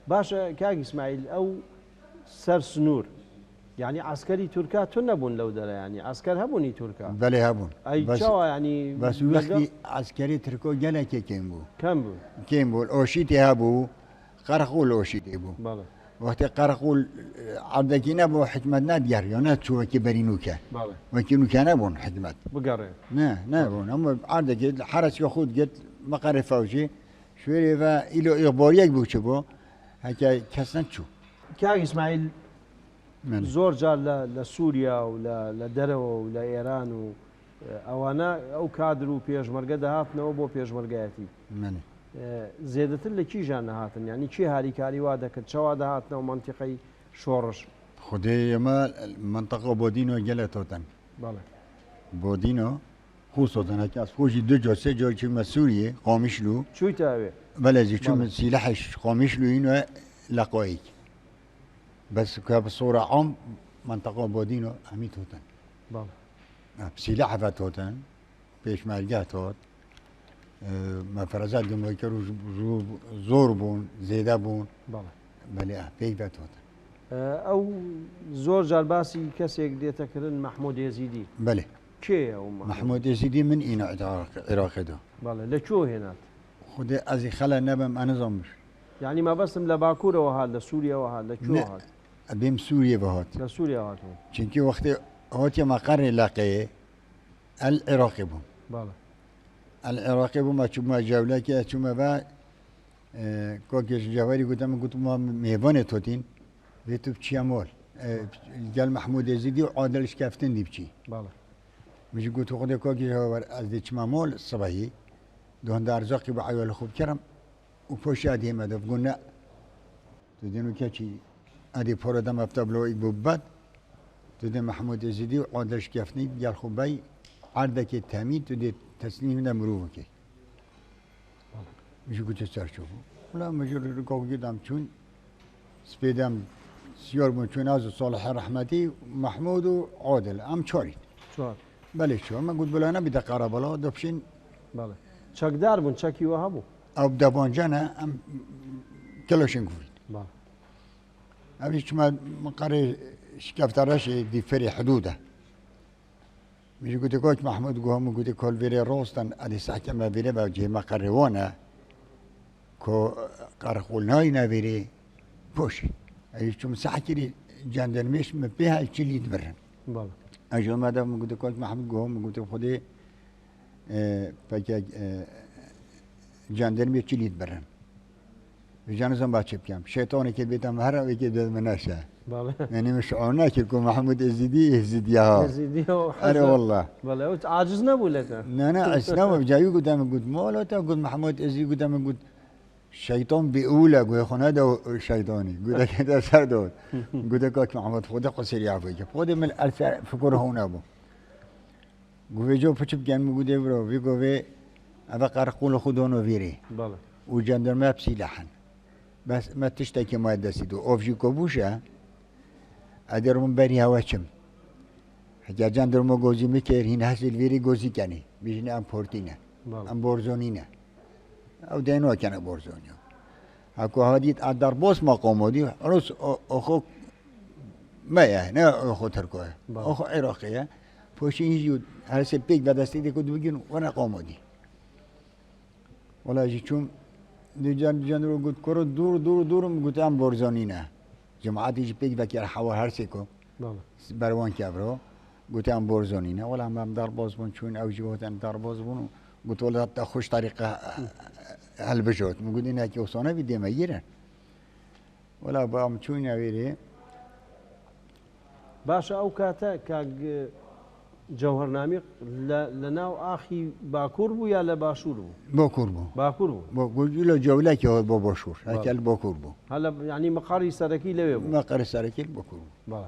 Speaker 2: باشا كاج اسماعيل او سر سنور يعني عسكري تركا تنبون لو درا يعني عسكر هبوني تركا
Speaker 3: بله هبون
Speaker 2: اي شو يعني
Speaker 3: بس وقتی عسكري تركو جلا كم بو
Speaker 2: كم بو
Speaker 3: الأوشيتي هبو قرقول الأوشيتي بو
Speaker 2: بله
Speaker 3: وقت قرقول عبدك نبو حكمتنا ديار يونات شو كبرينوكا
Speaker 2: بله
Speaker 3: وكينوكا نبون حكمت
Speaker 2: بقرر
Speaker 3: نبون هم عبدك حرس ياخذ قد مقر فوجي شوي فا إلو إخباريك بو شبو هكا كسنت شو
Speaker 2: كاج اسماعيل
Speaker 3: من
Speaker 2: زور جار لسوريا ولا لدرو ولا ايران وانا او كادرو بيجمرقه دهاتنا وبو بيجمرقاتي
Speaker 3: من
Speaker 2: زيادة لكي جانا هاتن يعني كي هاري كاري وادا كد شوا دهاتنا ومنطقي شورش
Speaker 3: خدي يما منطقة بودينو جلا توتن
Speaker 2: بله
Speaker 3: بودينو خصوصا هكا فوجي دو جو سي جو كيما سوريا قامشلو
Speaker 2: شو يتابع
Speaker 3: بلدي كيما سلاحش قامشلو إنه لقويك بس كبصورة عام منطقة بودينو همي توتن
Speaker 2: بله
Speaker 3: بسلاح فتوتن بيش ما الجاتوت مفرزات دموي كرو زور بون زيدا بون
Speaker 2: بله
Speaker 3: بلي بيك فتوتن
Speaker 2: او زور جار باسي كسيك ديتكرن محمود يزيدي
Speaker 3: بلي
Speaker 2: كي او
Speaker 3: محمود يزيدي من إينا عراق ده
Speaker 2: بله لشو هنا
Speaker 3: خدي أزي خلا نبم أنا زمش
Speaker 2: يعني ما بس لباكوره وهذا لسوريا وهذا لشو هذا
Speaker 3: بيم سوريا بهات
Speaker 2: لسوريا هذا
Speaker 3: چونكي وقت هاتي مقر لاقيه العراقي بون
Speaker 2: بله
Speaker 3: العراقي بون ما شو ما جولة كي شو ما با كوكيش جواري قلت ما ميبانة توتين بيتو بشيامول قال محمود يزيدي وعادل شكافتن دي بشي
Speaker 2: بله
Speaker 3: مش قلت خدي كوكيش هو از دي مول الصباحي دون دار زاقي بعيال خوب كرم وفوش هذه ما قلنا تدينو كاتشي هذه فردا ما بتبلو إقبوبات تدين محمود يزيدي وعادل شكافتني قال خوباي عردك التامين تدي تسليم نمروك مش قلت صار شوفوا ولا مجرد ركوب قدام شون سبيدام سيور من شون هذا صالح رحمتي محمود وعادل أم شوري
Speaker 2: شو
Speaker 3: بله شو ما قلت بلا أنا بدي قرابلا دبشين
Speaker 2: بله چکدار بون چکی وهابو
Speaker 3: أو بدبانجانا أم كلاشين كوفي
Speaker 2: بله
Speaker 3: أبيش ما مقري شكافتراش دي فري حدوده مش قلت كوش محمود قوم قلت كل فيري روستن أدي ساكن ما فيري بوجه ما قروانا كو قرقولناي نافيري بوشي أيش شو مساكري جاندن مش مبيها الشيء يتبرن
Speaker 2: بله
Speaker 3: أجل ما دام قلت كوش محمود قوم قلت خدي فكا جاندن مش الشيء يتبرن جانزم باتشب كام شيطاني كي بيتم هرا وكي بيت مناشا
Speaker 2: بله
Speaker 3: يعني مش عنا كيكون محمود يزيدي يزيديها
Speaker 2: يزيدي
Speaker 3: أنا والله
Speaker 2: بله عاجزنا بولتنا
Speaker 3: لا أنا أسلام بجايو قدام قلت مولا تا قلت محمود أزي قدام قلت الشيطان بيقول أقول خنا ده شيطاني قلت لك هذا سردود قلت لك محمد خدا قصير يعفيك خدا من الأرث فكره هنا أبو قوي جو فتشب كان موجود برو في قوي أبى قارقول خدونه فيري
Speaker 2: بله
Speaker 3: وجندرما بسلاحا بس ما تشتكي ما دسيدو أو في كوبوشة أدرهم بري هواشم حتى جندرما جوزي مكير هنا هسيل فيري جوزي كاني بيجنا أم بورتينا أم بورزونينا أو دينو كان بورزونيو هكو هاديت أدربوس ما قوموا دي روس أخو ما يعني أخو تركوه أخو عراقية فوشي يجيو هالسي بيك بدستي دي كنت بيجون وانا قوموا دي ولا جيتشوم دي جان قلت كرو دور قلت ام بورزونينا جماعات يجي بيك بكي الحوا هرسيكو بروان كابرو قلت ام بورزونينا ولا ام داربوز بون شون او جوت ام داربوز بون قلت ولا خوش طريقه هالبجوت موجود هناك وصونا بدي ميره ولا بام شون ويري
Speaker 2: باشا او كاتا كاج جوهرنامي لناو آخي باكور بو يا لباشور بو؟
Speaker 3: باكور بو
Speaker 2: باكور بو
Speaker 3: باكور له جولة كه بو باشور هكذا باكور بو
Speaker 2: هلا يعني مقاري سركي لوي بو
Speaker 3: مقر سركي باكور بو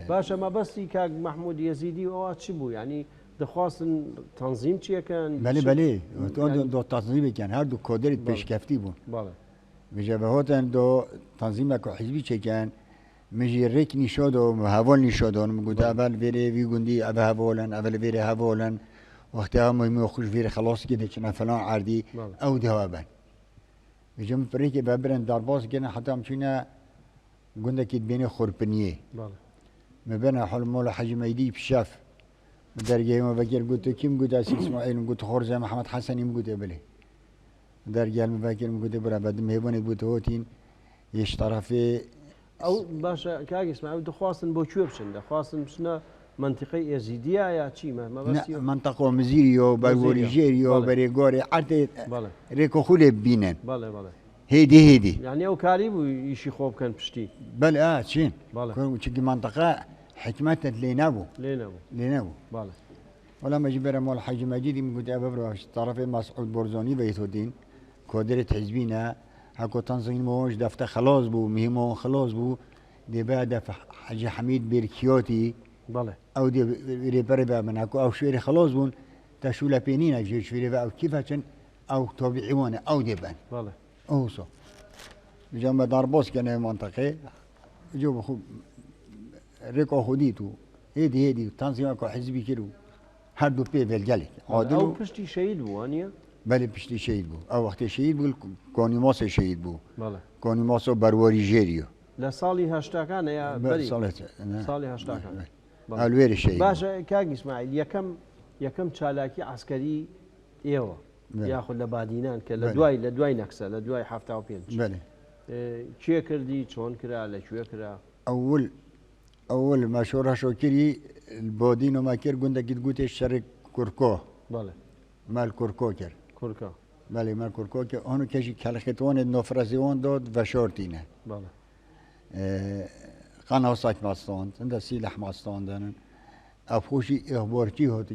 Speaker 2: باشا ما بس كاج محمود يزيدي او تشبو يعني دخواستن تنظيم چیه كان
Speaker 3: بله دو تنظیم کن هر دو کادرت پیشکفتی بون
Speaker 2: بله
Speaker 3: بجبهاتن دو تنظیم کو حزبی چکن مجي ريك نشادو هوال نشادو مقول اول فيري في جندي ابى هوالن اول فيري هوالن وقتها ما يخش فيري خلاص كده كنا فلان عردي او دوابن بجم فريق بابرن دارباز كنا حتى مشينا قلنا كده بين خربنيه ما بين حول مولا حاج ميدي بشاف درجه ما بكر قلت كيم قلت اسماعيل قلت خورزه محمد حسن قلت بله درجه ما بكر قلت برا بعد ما يبون قلت هوتين يشترى في
Speaker 2: او باشا كاجي اسمع دخواستن بو شو بشن دخواستن بشنا منطقه يزيديه يا شي ما بس
Speaker 3: منطقه مزيريو بالوريجيريو بريغوري حتى ريكو خولي بينن
Speaker 2: بله
Speaker 3: هيدي
Speaker 2: يعني او كاريبو يشي خوب كان بشتي
Speaker 3: بله شين
Speaker 2: بله
Speaker 3: تشي منطقه حكمت لينابو بله ولا ما جبر مول الحاج مجيد من قد ابرو طرفي مسعود بورزوني بيتودين كودره حزبينا هاكو تنظيم موج دفته خلاص بو مهمو خلاص بو دي بعد حاج حميد بيركيوتي
Speaker 2: بله
Speaker 3: او دي ريبربا من هاكو او شويري خلاص بون تشولا بينينا جي شويري او كيفاش او طبيعيونه او ديبان
Speaker 2: بله
Speaker 3: اوصو جنب داربوس كان منطقه جو بخو ريكو خديتو هيدي تنظيم اكو حزبي كيلو هردو بي بالجلك
Speaker 2: او بشتي شهيد بو انيا
Speaker 3: بله پشتی شهید بو او وقتی شهید بو کانیماس شهید بو
Speaker 2: بله
Speaker 3: کانیماس برواری جریو
Speaker 2: لسالی هشتا كان يا بري سالی هشتا كان
Speaker 3: الوير شهید
Speaker 2: باشا كاج اسماعيل يكم چالاكي عسكري ايوه ياخذ لبادينان لدواي نكسه لدواي حفتا وبينش
Speaker 3: بله
Speaker 2: چه كردي چون كرا لا شو كرا
Speaker 3: اول ما شورا شو كري البودين وما كير قندك تقول الشرك كركو
Speaker 2: بله
Speaker 3: مال كركو كر
Speaker 2: كركا
Speaker 3: بله مال كركو كر هونو كشي كالختوان النفرزيون دود وشورتينه
Speaker 2: بله
Speaker 3: قناة وصاك ماستان عند سلاح ماستان دانن افوشي اخبارتي هات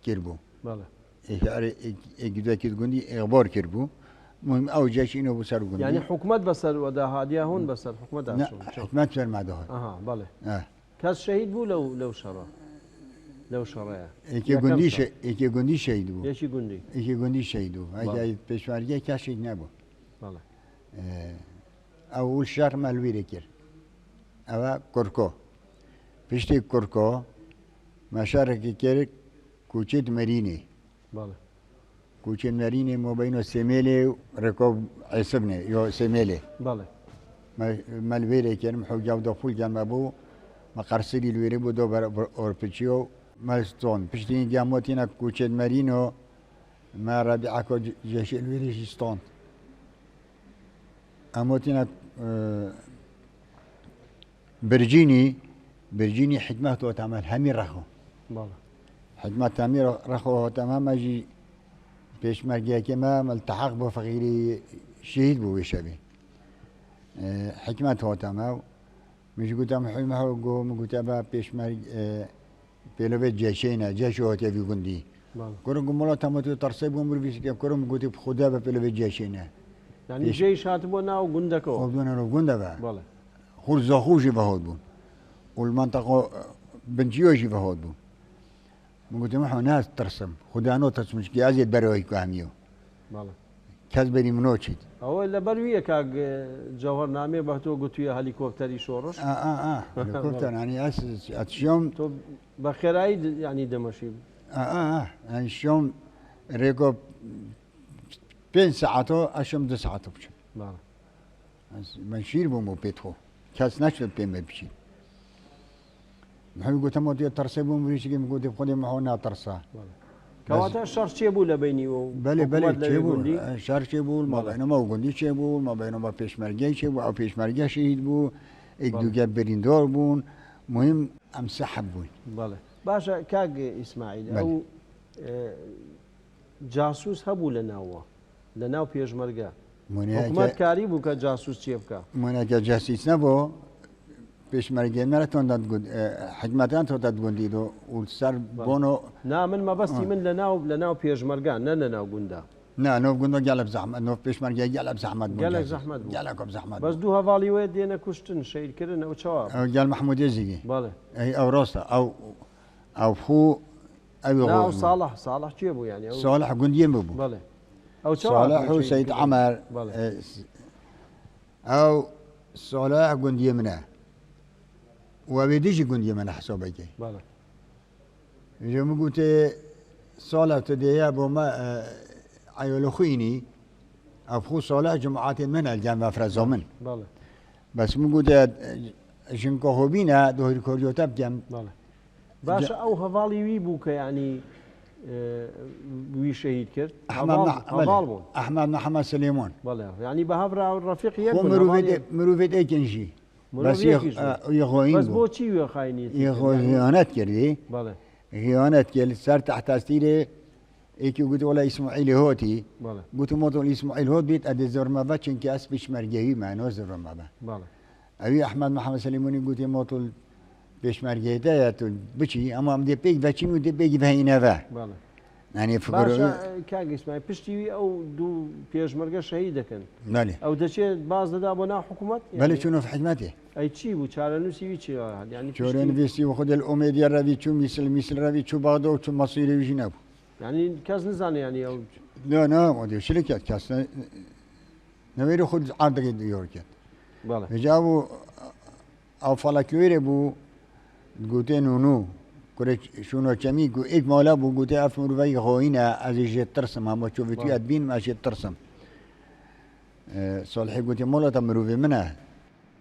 Speaker 3: كربو
Speaker 2: بله
Speaker 3: اجدا كده قندي اخبار كربو مهم او جاش انه بسر قندي
Speaker 2: يعني حكومت بسر ودا هاديه هون بسر حكومت
Speaker 3: لا حكومت بسر ما ده
Speaker 2: بله كاس شهيد بو لو شرا لو شرايا
Speaker 3: ایکی گندی شهید بود
Speaker 2: یکی گندی
Speaker 3: ایکی گندی شهید بود اگه پیشوارگی کسی شهید نبود
Speaker 2: بله
Speaker 3: اول شهر مالویره کرد اوا کرکو پشتی کرکو مشارکی کرد کوچه مرینه
Speaker 2: بله
Speaker 3: کوچه مرینه ما بینو سمیله رکاب عصبنه یا سمیله
Speaker 2: بله
Speaker 3: مالویره کرد محوجا و دفول جنب بو مقرصدی الویره بود و اورپچیو مالستون پشتین جاموتینا کوچه مرینو ما ربيعة كو جيش الويريشستان اموتينا برجيني حكمته تعمل همي رخو
Speaker 2: والله
Speaker 3: حكمة تامير رخو تمام اجي بيش مرجع كما ملتحق بفقيري شهيد بو شبي حكمته تمام مش قلت ام حلمه جو قلت ابا بيش مرج بيلوبيت جيشينا جيشو هاتي في جندي كورم قملا تموتو ترسيب عمر بيش كورم قلت بخدا بيلوبيت جيشينا
Speaker 2: یعنی جێیش هاتبووە ناو گوندەکەەوە
Speaker 3: خۆبوونەوە گوندەوە
Speaker 2: بەڵێ
Speaker 3: خور زەخوشی بەهۆت بوون والمنطقة بنجيوجي بهود بون قلت له ناس ترسم خدانو ترسمش كي ازيد بروي كاميو
Speaker 2: بەڵێ
Speaker 3: كذبني منوشيت
Speaker 2: ئەوە لە بەرویە کاک جەوهەرنامێ بە تۆ گوتوویە هەلیکۆپتەری شۆڕش
Speaker 3: هليكوبتر يعني اتشوم
Speaker 2: تۆ بە خێرایی ینی دەمەشی
Speaker 3: يعني شوم ريكو 5 ساعات اشوم 2 ساعات بشم
Speaker 2: بەڵێ
Speaker 3: منشير بومو بيتخو كاس نشل بيم بشي محمد قلت له تي ترسي بوم بريشي قلت بخدي معونا ترسا
Speaker 2: کەواتە شەڕ چێ بوو لە بینیوە
Speaker 3: بله چه بود شهر چه بود ما بینو ما گندی چه بود ما بینو ما پیشمرگی چه بود او پیشمرگی شهید بود یک دوگه بریندار بون مهم ام سحب بود
Speaker 2: بەڵێ باشە کاک ئیسماعیل ئەو جاسوس هەبوو لە ناوە لە ناو پێشمەرگە حکومەت کاری بوو کە جاسوس چێ بکە
Speaker 3: مناکە جاسیس نبو پیشمرگی نرتون داد گند حکمتان تو داد گندید و سر بونو
Speaker 2: نا من مەبەستی من لە ناو پێشمەرگە نە لە ناو گوندا
Speaker 3: نه نو گندو جلب زحمت نو پیشمرگی جلب زحمت بود
Speaker 2: گەلێک زەحمەت بوو
Speaker 3: جلب زحمت
Speaker 2: بەس دوو هەواڵی وێ دێنە کوشتن شەیدکردن ئەو چاوە
Speaker 3: جل محمود يزيجي
Speaker 2: بەڵێ
Speaker 3: اي او راسته او خو ابي
Speaker 2: ناو
Speaker 3: غور
Speaker 2: ساڵح چێ بوو ینی
Speaker 3: صالح گندیم ببو
Speaker 2: بەڵێ ئەو
Speaker 3: صالح وسيد عمر
Speaker 2: بەڵێ
Speaker 3: او صالح قندي منه وبيديش قندي منه حسابك
Speaker 2: بەڵێ
Speaker 3: يوم قلت صالح تديا بوما عيول خويني ابخو صالح جماعات من الجامعه فرزومن
Speaker 2: بەڵێ
Speaker 3: بس مو قلت جنكو هوبينا دهور كوريوتا بجم
Speaker 2: بەڵێ باشە ئەو هەواڵی وی بوو کە ینی وی شەهید کرد هەواڵ بوون
Speaker 3: احمد محمد سليمان
Speaker 2: بەڵێ ینی بە هەڤرا و ڕەفیق یەک
Speaker 3: هو مروفيت ايكنجي بس يخوين
Speaker 2: بس بۆچی وێ خاینیت
Speaker 3: خيانات كردي
Speaker 2: بەڵێ
Speaker 3: خيانات كل صار تحت تاثيره ايكي قلت ولا اسماعيل هوتي
Speaker 2: بەڵێ
Speaker 3: قلت موضوع اسماعيل هوت بيت ادي زور ما باتشن كاس بيش مرجعي ما نو زور ما با
Speaker 2: بەڵێ
Speaker 3: ابي احمد محمد سليماني قلت موضوع بيش مرجعي ده بچي اما ام دي بيك بچي مو دي بيك بهينا با
Speaker 2: بەڵێ
Speaker 3: يعني
Speaker 2: باشە
Speaker 3: فكروا
Speaker 2: کاک ئیسماعیل پشتیوی ئەو دوو پێشمەرگە شەهید دەکەن
Speaker 3: بله
Speaker 2: ئەو دەچێت باز دەدا بۆ ناو حکوومەت
Speaker 3: بله شنو في حكمته
Speaker 2: ئەی چی بوو چارەنووسیوی چی ینی
Speaker 3: شورين فيسي وخذ الأميديا ربي شو مثل ربي شو بعضه شو مصيري وجنابه
Speaker 2: ینی کەس نزانێ ینی ئەو
Speaker 3: لا لا ما ادري شركات كاس نويرو خذ عندك يوركت
Speaker 2: بەڵێ
Speaker 3: جابوا او فلكوير بو قوتين ونو كوريك شنو كمي قو ايك مولا بو قوتي افمر في خوينا از جيت ترسم هم شوفتي ادبين ما جيت ترسم صالحي قوتي مولا تمرو في منها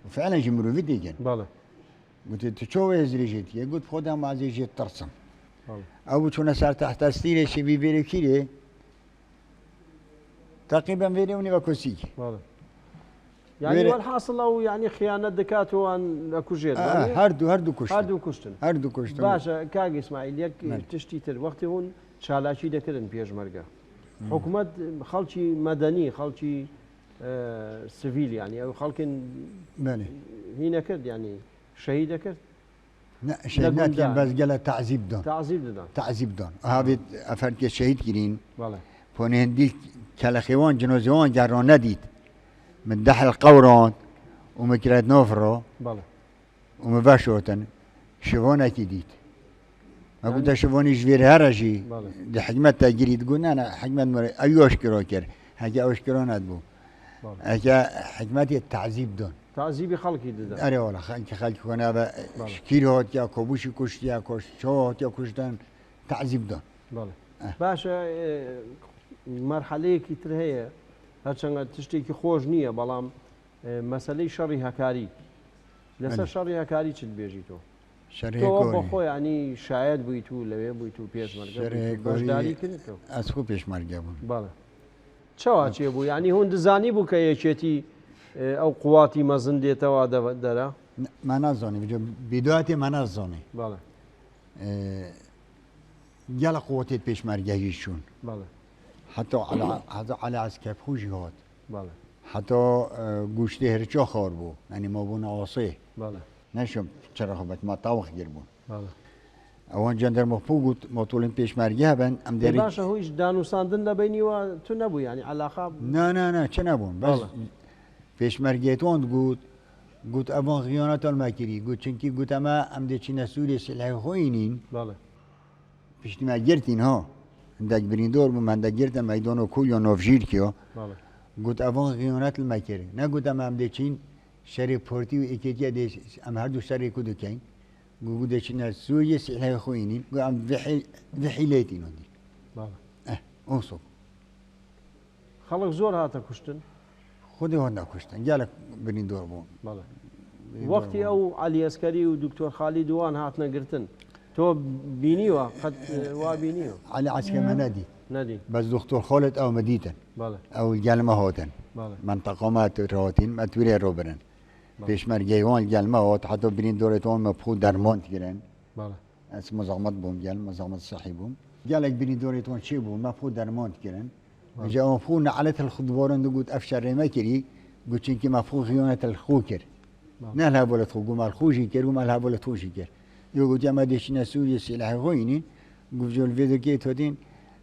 Speaker 3: وفعلا جمرو في ديجن
Speaker 2: بەڵێ
Speaker 3: قلت تشوف ازري جيت قلت خدها ما زي جيت ترسم
Speaker 2: بەڵێ
Speaker 3: او شنو صار تحت ستيري شي بيبيري كيري تقريبا فيريوني وكوسي
Speaker 2: بەڵێ ینی وەلحاصڵ ئەو ینی خیانەت دەکاتەوەوان لەکوژێت
Speaker 3: هردو كشت
Speaker 2: هەردوو کوشتن
Speaker 3: هردو كشت
Speaker 2: باشە کاک ئیسماعیل یەک تشتی تر وەختی هون چالاکی دەکردن پێشمەرگە حکوومەت خەڵکی مەدەنی خەڵکی سڤیل ینی ئەو خەڵکن
Speaker 3: بله
Speaker 2: هی نەکرد ینی شەهید دەکرد
Speaker 3: لا شهيد لكن بس قال تعذيب دون
Speaker 2: تعزیب دەدان
Speaker 3: تعذيب دون هذا افرد شهيد كرين
Speaker 2: بەڵێ
Speaker 3: فونين دي كالخيوان جنوزيوان جارون نديت من دحل القورون ومكراد نوفرو
Speaker 2: بەڵێ
Speaker 3: ومباشرة شفونا كيديت ما قلت شفوني جبير هرجي
Speaker 2: بله.
Speaker 3: دي حكمة تاجري تقول انا حكمة ايوش كروكر حكا اوش كرون ادبو
Speaker 2: بله.
Speaker 3: حكا حكمتي التعذيب دون
Speaker 2: تعزیبی خەڵکی دەدان
Speaker 3: اري والله خلك كنا شكير هوت يا كوبوشي كشت يا كوش شوت يا كشتن تعذيب دون
Speaker 2: بەڵێ باشە مەرحەلەیەکی تر هەیە هەرچەندە تشتێکی خۆش نییە بەڵام مەسلەی شەڕی هەکاری لەسەر شەڕی هەکاری چت بێژی تۆ
Speaker 3: شريه
Speaker 2: تۆ بە
Speaker 3: كوري
Speaker 2: خۆی ینی شاید بوویت و لەوێ بوویت و پێشمەرگە بەشداری کردێتەوە
Speaker 3: اسكو بيش مرجبون
Speaker 2: بەڵێ چاوا چێ بوو ینی هون دزانی بوو کە یەکێتی ئەو قواتی مەزن دێتەوە دەرە
Speaker 3: ما نظني بدايتي ما نظني
Speaker 2: بەڵێ
Speaker 3: جال قوتي بيش مرجعيشون
Speaker 2: بەڵێ
Speaker 3: حتى على عسكر خوجي هات
Speaker 2: بەڵێ
Speaker 3: حتى گوشتی هرچا خار بو یعنی ما بون عاصی
Speaker 2: بەڵێ
Speaker 3: نشم چرا خبت ما طاوخ گیر بون
Speaker 2: بەڵێ
Speaker 3: ئەوان جەندەرمەخۆ گوت مۆتۆڵین پێشمەرگە بن ئەم دەری
Speaker 2: باشە هۆیش دانووساندن لە بینیوە تو نەبوو ینی علاقا
Speaker 3: نا چ نەبوون بەس پێشمەرگێتۆن گوت ئەوان غیانەتە ماکری گوت چونکی گوت ئەمە ئەم دەچینە سووری سلای خۆی نین پشتیمە گرتین ها هەندێک بریندۆر بوو هەندەگرتە مەیدۆن و کوی و نۆڤژیر کیۆ گوت ئەوان غیانەت ماکر نەگوت ئەمە ئەم دەچین شەری پۆرتی و ئێکێتیە ئەم هەردوو شەرێک و دەکەین گوگو دەچینە سووریە سلای خۆی نین گو ئەم ڤحیلێتی نۆدی ئۆسۆ
Speaker 2: خەڵک زۆر هاتە کوشتن
Speaker 3: خودی هۆ نەکوشتن گیالە بریندۆر بوون
Speaker 2: وەختی ئەو عەلی ئەسکەری و دکتۆر خالی دووان هاتنەگرتن تۆ بینیوە قەت وا بینیوە
Speaker 3: عەلی عەسکەمە نەدی
Speaker 2: نەدی
Speaker 3: بەس دکتۆر خۆلت ئەو مەدیتن ئەو گەلمە هۆتن منتەقەما ڕۆتین مەتورێ ڕۆبرن پێشمەرگەیوان گەلمەوە حتى بریندۆرێتەوە مەپخو دەرمۆنت گرن ئەس مەزەحمەت بووم گەل مەزەحمەت صەحی بووم گەلێک بریندۆرێتەوە چی بوو مەپخو دەرمۆنت گرن جا مەپخو نەعەلەت الخودبۆرن دەگوت ئەف شەڕێمە کردی گوت چونکی مەپخو خیانەت الخو کرد نەلها بۆ لە خۆ گومال خوژی کرد و مەلها بۆ لە تۆشی کرد يقول جا ما ديشنا سوريا سلاح غويني قفجوا الفيديو كي تودين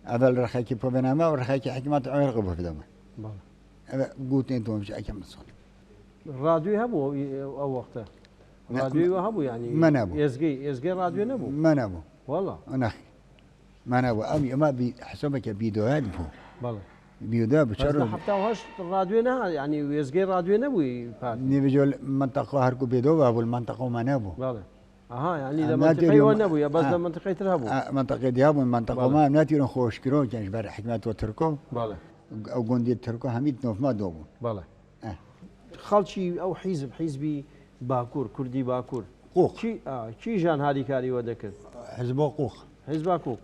Speaker 3: أبل رخاكي ببناما ورخاكي حكمات عرق بفدما قلت انتم مش أكمل صوت
Speaker 2: راديو هبو أو وقته راديو هبو يعني
Speaker 3: ما نبو
Speaker 2: يزقي راديو نبو
Speaker 3: ما نبو
Speaker 2: والله
Speaker 3: أنا ما نبو أمي ما بحسبك فيديوهات بو
Speaker 2: والله
Speaker 3: فيديو بشر
Speaker 2: حتى وهاش الراديو نه يعني يزقي راديو نبوي
Speaker 3: نبيجول منطقة هركو بيدو أبو المنطقة ما نبو
Speaker 2: والله اها يعني لمنطقه ونبو يا بس لمنطقه ترهبو
Speaker 3: منطقه ديابو منطقه ما ناتيرون خوش كرو كانش بار حكمات وتركو
Speaker 2: بله
Speaker 3: او غوندي تركو حميد نوف ما دوبو
Speaker 2: بله خلشي او حزبي باكور كردي باكور
Speaker 3: قوق
Speaker 2: شي جان هادي كاري ودكر
Speaker 3: حزب قوق
Speaker 2: حزب
Speaker 3: قوق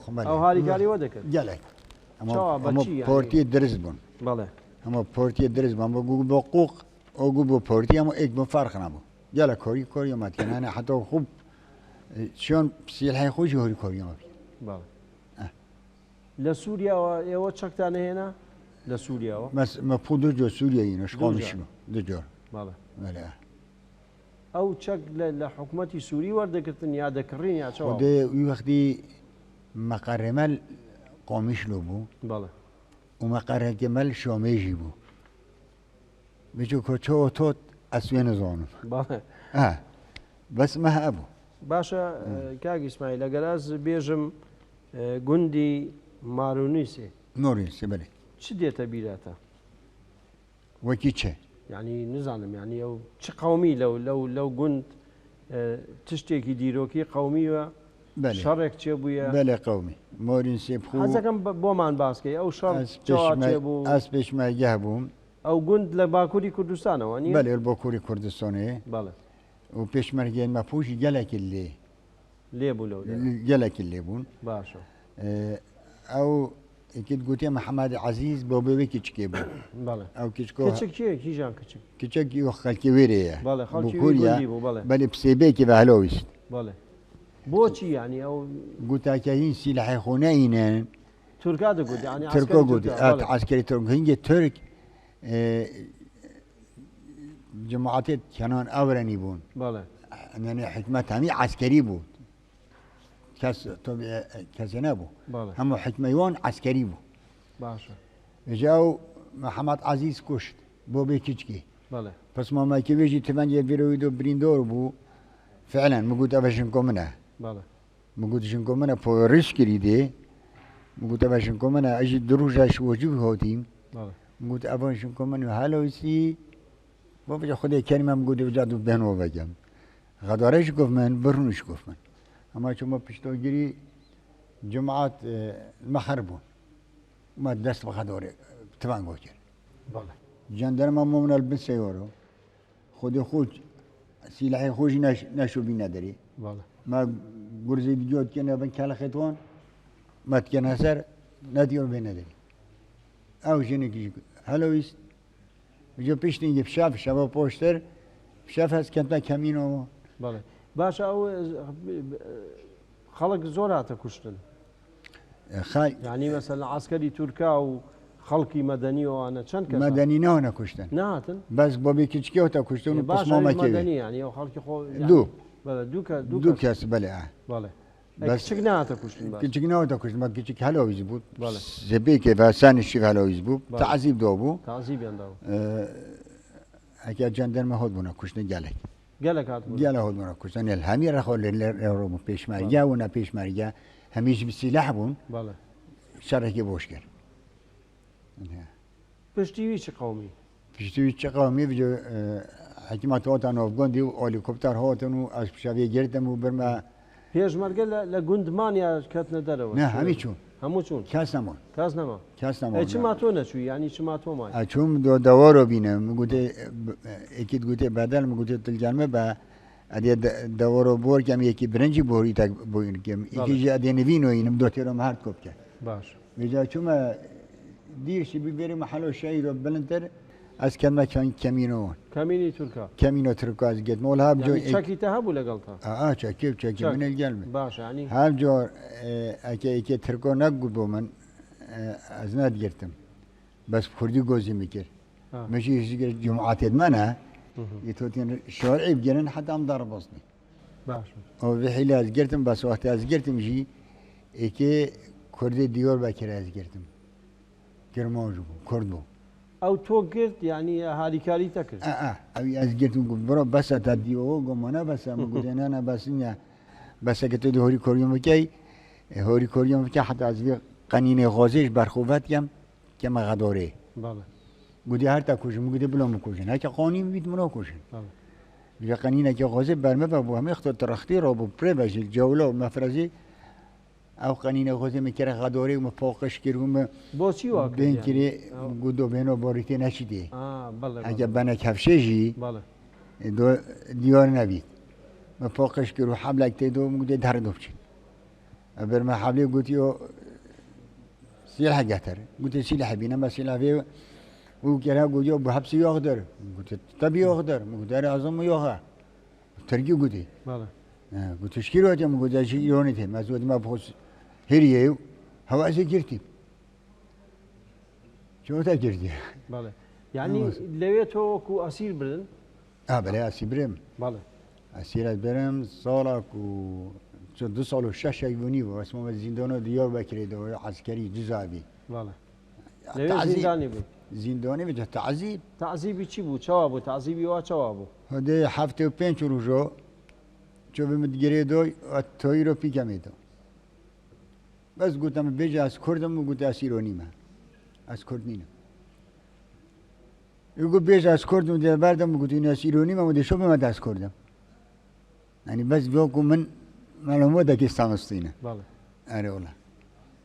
Speaker 2: او هادي كاري ودكر
Speaker 3: جالك اما بورتي درزبون
Speaker 2: بله
Speaker 3: اما بورتي درزبون بو قوق او بو بورتي اما اك بفرق نبو جالك كوريا ما كان انا حتى خوب شلون سيلحي خوشي هوري كوريا ما في
Speaker 2: بله لسوريا و تشكتان هنا لسوريا
Speaker 3: بس مفروض جو سوريا هنا شقام شنو دجور
Speaker 2: بله
Speaker 3: بله
Speaker 2: او تشك لحكومتي سوري وردكتن يا ذكرين يا شو
Speaker 3: ودي وقتي مقرمل قومش لبو
Speaker 2: بله
Speaker 3: ومقر جمل شوميجي بو بيجو كوتشو توت اسوين زونو
Speaker 2: بله
Speaker 3: بس ما ابو
Speaker 2: باشا كاغي اسماعيل اجلاز بيجم جندي مارونيسي
Speaker 3: نوريسي بلي
Speaker 2: شديته بيراتا
Speaker 3: وكيتشه
Speaker 2: يعني نزعلم يعني او شي قومي لو جند تشتكي ديروكي قومي
Speaker 3: بلي
Speaker 2: شرك تشبويا
Speaker 3: بلي قومي مورينسي بخو
Speaker 2: هذا كان بومان باسكي او شر تشبو
Speaker 3: اسبش ما جابهم
Speaker 2: او جند لباكوري كردستان واني
Speaker 3: بلي الباكوري كردستان
Speaker 2: بله
Speaker 3: وبيشمرجين ما فوش جلك اللي
Speaker 2: ليبو لو
Speaker 3: جلك اللي بون
Speaker 2: باشا
Speaker 3: او اكيد قلت يا محمد عزيز بوبي كيتشكي بو
Speaker 2: بله
Speaker 3: او كيتشكو
Speaker 2: كيتشكي كي جان
Speaker 3: كيتشكي وخالكي ويريا
Speaker 2: بله خالكي ويريا بله
Speaker 3: بل بسيبيكي بهلويس
Speaker 2: بله بوتشي يعني او
Speaker 3: قلت كاين سلاح خونين
Speaker 2: تركا قلت يعني
Speaker 3: تركو قلت عسكري ترك هنجي ترك جماعات كانون اوراني بون
Speaker 2: بله
Speaker 3: يعني حكمت همي عسكري بو كاس نابو هم حكميون عسكري بو
Speaker 2: باشا
Speaker 3: جاو محمد عزيز كشت بو بيكيتشكي
Speaker 2: بله
Speaker 3: بس ما كيفيجي تفنجي فيرويدو بريندور بو فعلا مقود افشنكو منه
Speaker 2: بله
Speaker 3: مقود شنكو منه بو ريسكري دي مقود افشنكو منه اجي دروجا شوجو هوتيم
Speaker 2: بله
Speaker 3: مقود افشنكو منه هالوسي بو بجا خدي كلمه مقود بجادو بينو بجم غدارش گفتن برونش گفتن اما شما پشتوگیری جماعت المحربون ما دست بخداره تبان گوشر
Speaker 2: بله
Speaker 3: جندرم ممن البسيورو خودی خود سلاحی خوشی نشو بی نداری
Speaker 2: بله
Speaker 3: ما گرزی دیجوت کنه بن کل خطوان مت کنه سر ندیور بی نداری او جنه کی هلویست بجو پیشتین یه شب پشتر شب هست کنتا کمینو
Speaker 2: بله باشا او خلق زوراته كشتن يعني مثلا عسكري تركا وخلقي مدني وانا كان كذا
Speaker 3: مدني نهنا كشتن
Speaker 2: نهاتن
Speaker 3: بس بوبي كيتشكيو تا كشتن بس ما
Speaker 2: مدني يعني او خلقي خو يعني
Speaker 3: دو
Speaker 2: بله
Speaker 3: دو كاس بله
Speaker 2: بله
Speaker 3: بس
Speaker 2: کچک نهاتە کوشتن باش.
Speaker 3: کچک نەوەتە کوشت مە کچک هەلەویز بوو
Speaker 2: بەڵێ.
Speaker 3: زەبێکێ بەسانیشی هەلەویز بوو
Speaker 2: بەڵێ.
Speaker 3: تەعزیب دۆ بوو
Speaker 2: تازیبیان داوە
Speaker 3: ئەکە جەندەرمە هەوت بوونە کوشتنە گەلێک
Speaker 2: گەلێک هاتبوو.
Speaker 3: گەلە هەوت بوونە کوشتن هەمی ڕەخۆ لێڕۆ بوو پێشمەرگیا و نە پێشمەرگیا هەمیش بسیلاح بوون
Speaker 2: بەڵێ.
Speaker 3: شەڕێکی بۆش کرد
Speaker 2: پشتیوی چ قەومی؟
Speaker 3: پشتوی چه قومی بجو حکیمت هاتن افغاندی و هلیکوپتر هاتن و از پیشاوی گرفتم و برما
Speaker 2: پێشمەرگە لە گوندمانیا کەتنە دەرەوە.
Speaker 3: نه همی چون
Speaker 2: هەموو چوون
Speaker 3: کس نمان
Speaker 2: کاس نەما.
Speaker 3: کس
Speaker 2: چما
Speaker 3: نمان
Speaker 2: تۆ نەچووی ینی چما تۆ مای.
Speaker 3: چون دوا رو بینم گوته اکید گوته بدل گوته تلجانمه با ادی دوا رو بور کم یکی برنجی بوری تک بوین کم یکی جا ادی نوینو اینم دو تیرم هارد کوب کرد
Speaker 2: باش.
Speaker 3: بجا چون دیرشی بیبری محل شایی رو بلندتر از کلمه کمینو
Speaker 2: کەمینی تورکا.
Speaker 3: کمینو ترکاز گت مولا هم جو
Speaker 2: چەکی تە هەبوو لەگەڵتا.
Speaker 3: چکی من الجلمه
Speaker 2: باش ینی
Speaker 3: هر جور اگه ترکو نگو بو من از ند گرتم بس کردی گوزی میکرد ماشي يجي جمعات منها يتوتين شوارع بجنن حتى ام ضرب بصني
Speaker 2: باش.
Speaker 3: او في حيله از گرتم بس وقت از گرتم جي اكي كردي ديور باكر از گرتم كرماجو كردو
Speaker 2: ئەو تۆ گرت ینی هاریکاری تەکرد.
Speaker 3: او از گرتم قلت برو بس تديو قم انا بس قلت انا بس بس كنت هوري كوريوم بكي هوري كوريوم بكي حتى از قنينه غازيش برخوبت يم كما غدوري
Speaker 2: بەڵێ.
Speaker 3: گودی هر تا کوشم گودی بلا مکوشن هر که قانون بید منا کوشن
Speaker 2: بەڵێ.
Speaker 3: بیا قانون که غازه برمه با همه اختار ترختی را با پره بشه جولا و مفرزی او قانون غازه میکره غداری و مفاقش کردم
Speaker 2: بۆچی وا کرد
Speaker 3: بین
Speaker 2: یعنی؟
Speaker 3: کری گودو بینو باریتی نشیده
Speaker 2: بەڵێ.
Speaker 3: اگه بنا کفشه جی
Speaker 2: بەڵێ.
Speaker 3: دو دیار نبید مفاقش کرد و حبلک تیدو گودی در دوبچین برمه حبلی گودی و سلاح قتر قلت سلاح بينا ما سلاح فيه وكره قلت له بحبس يقدر قلت تبي يقدر قلت له أظن يوها ترجي قلت
Speaker 2: بەڵێ.
Speaker 3: قلت تشكيله يا قلت شيء يونته ما زود ما بخص هريه هوا سكرتي شو تكرتي
Speaker 2: بەڵێ. ینی لەوێ تۆ وەکو ئەسیر برن.
Speaker 3: بلا أسيبرم
Speaker 2: بەڵێ.
Speaker 3: أسيرة برم صالك و شو 2 سال و 6 يبوني بس ما زندانه ديار بكري دو عسكري جزابي
Speaker 2: بەڵێ. لەوێ زیندانی بوو.
Speaker 3: زنداني بجا تعذيب
Speaker 2: تعزیبی چی بوو چاوا بوو تعزیبی وا چاوا بوو.
Speaker 3: هده هفته و 5 روزا چو به مدگیره دوی و تایی رو پیکم ایتا بس گوتم بیجه از کردم و گوته اسیرانی من از کرد نینم یو گو بیجه از کردم و دیده بردم و گوته این اسیرانی من و دیده شو بمد از کردم یعنی بس بیا که من معلومه داکستان استینه
Speaker 2: بەڵێ.
Speaker 3: اره اولا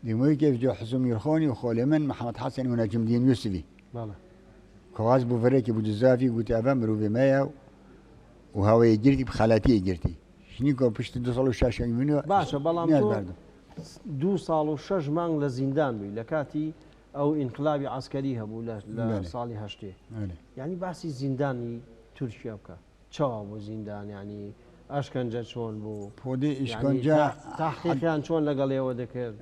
Speaker 3: دیموی که جو حسوم یرخانی و خاله من محمد حسن و نجم دین یوسفی
Speaker 2: بەڵێ.
Speaker 3: كواز بو فريق ابو جزافي قلت ابا مروبي مايا وهو يجرتي بخالاتي يجرتي شنيكو بشت 2 سال و 6 منو
Speaker 2: باشە بەڵام تۆ 2 ساڵ و 6 مانگ لە زیندان بووی لە کاتی ئەو ئینقلابی عسکەری هەبوو لە ساڵی هەشتێ. ینی باسی زیندانی تورکیا بکە چاوا بۆ زیندان ینی ئەشکەنجە چۆن بوو
Speaker 3: خودي اشكنجا
Speaker 2: تاقیقیان چۆن لەگەڵێەوە دەکرد.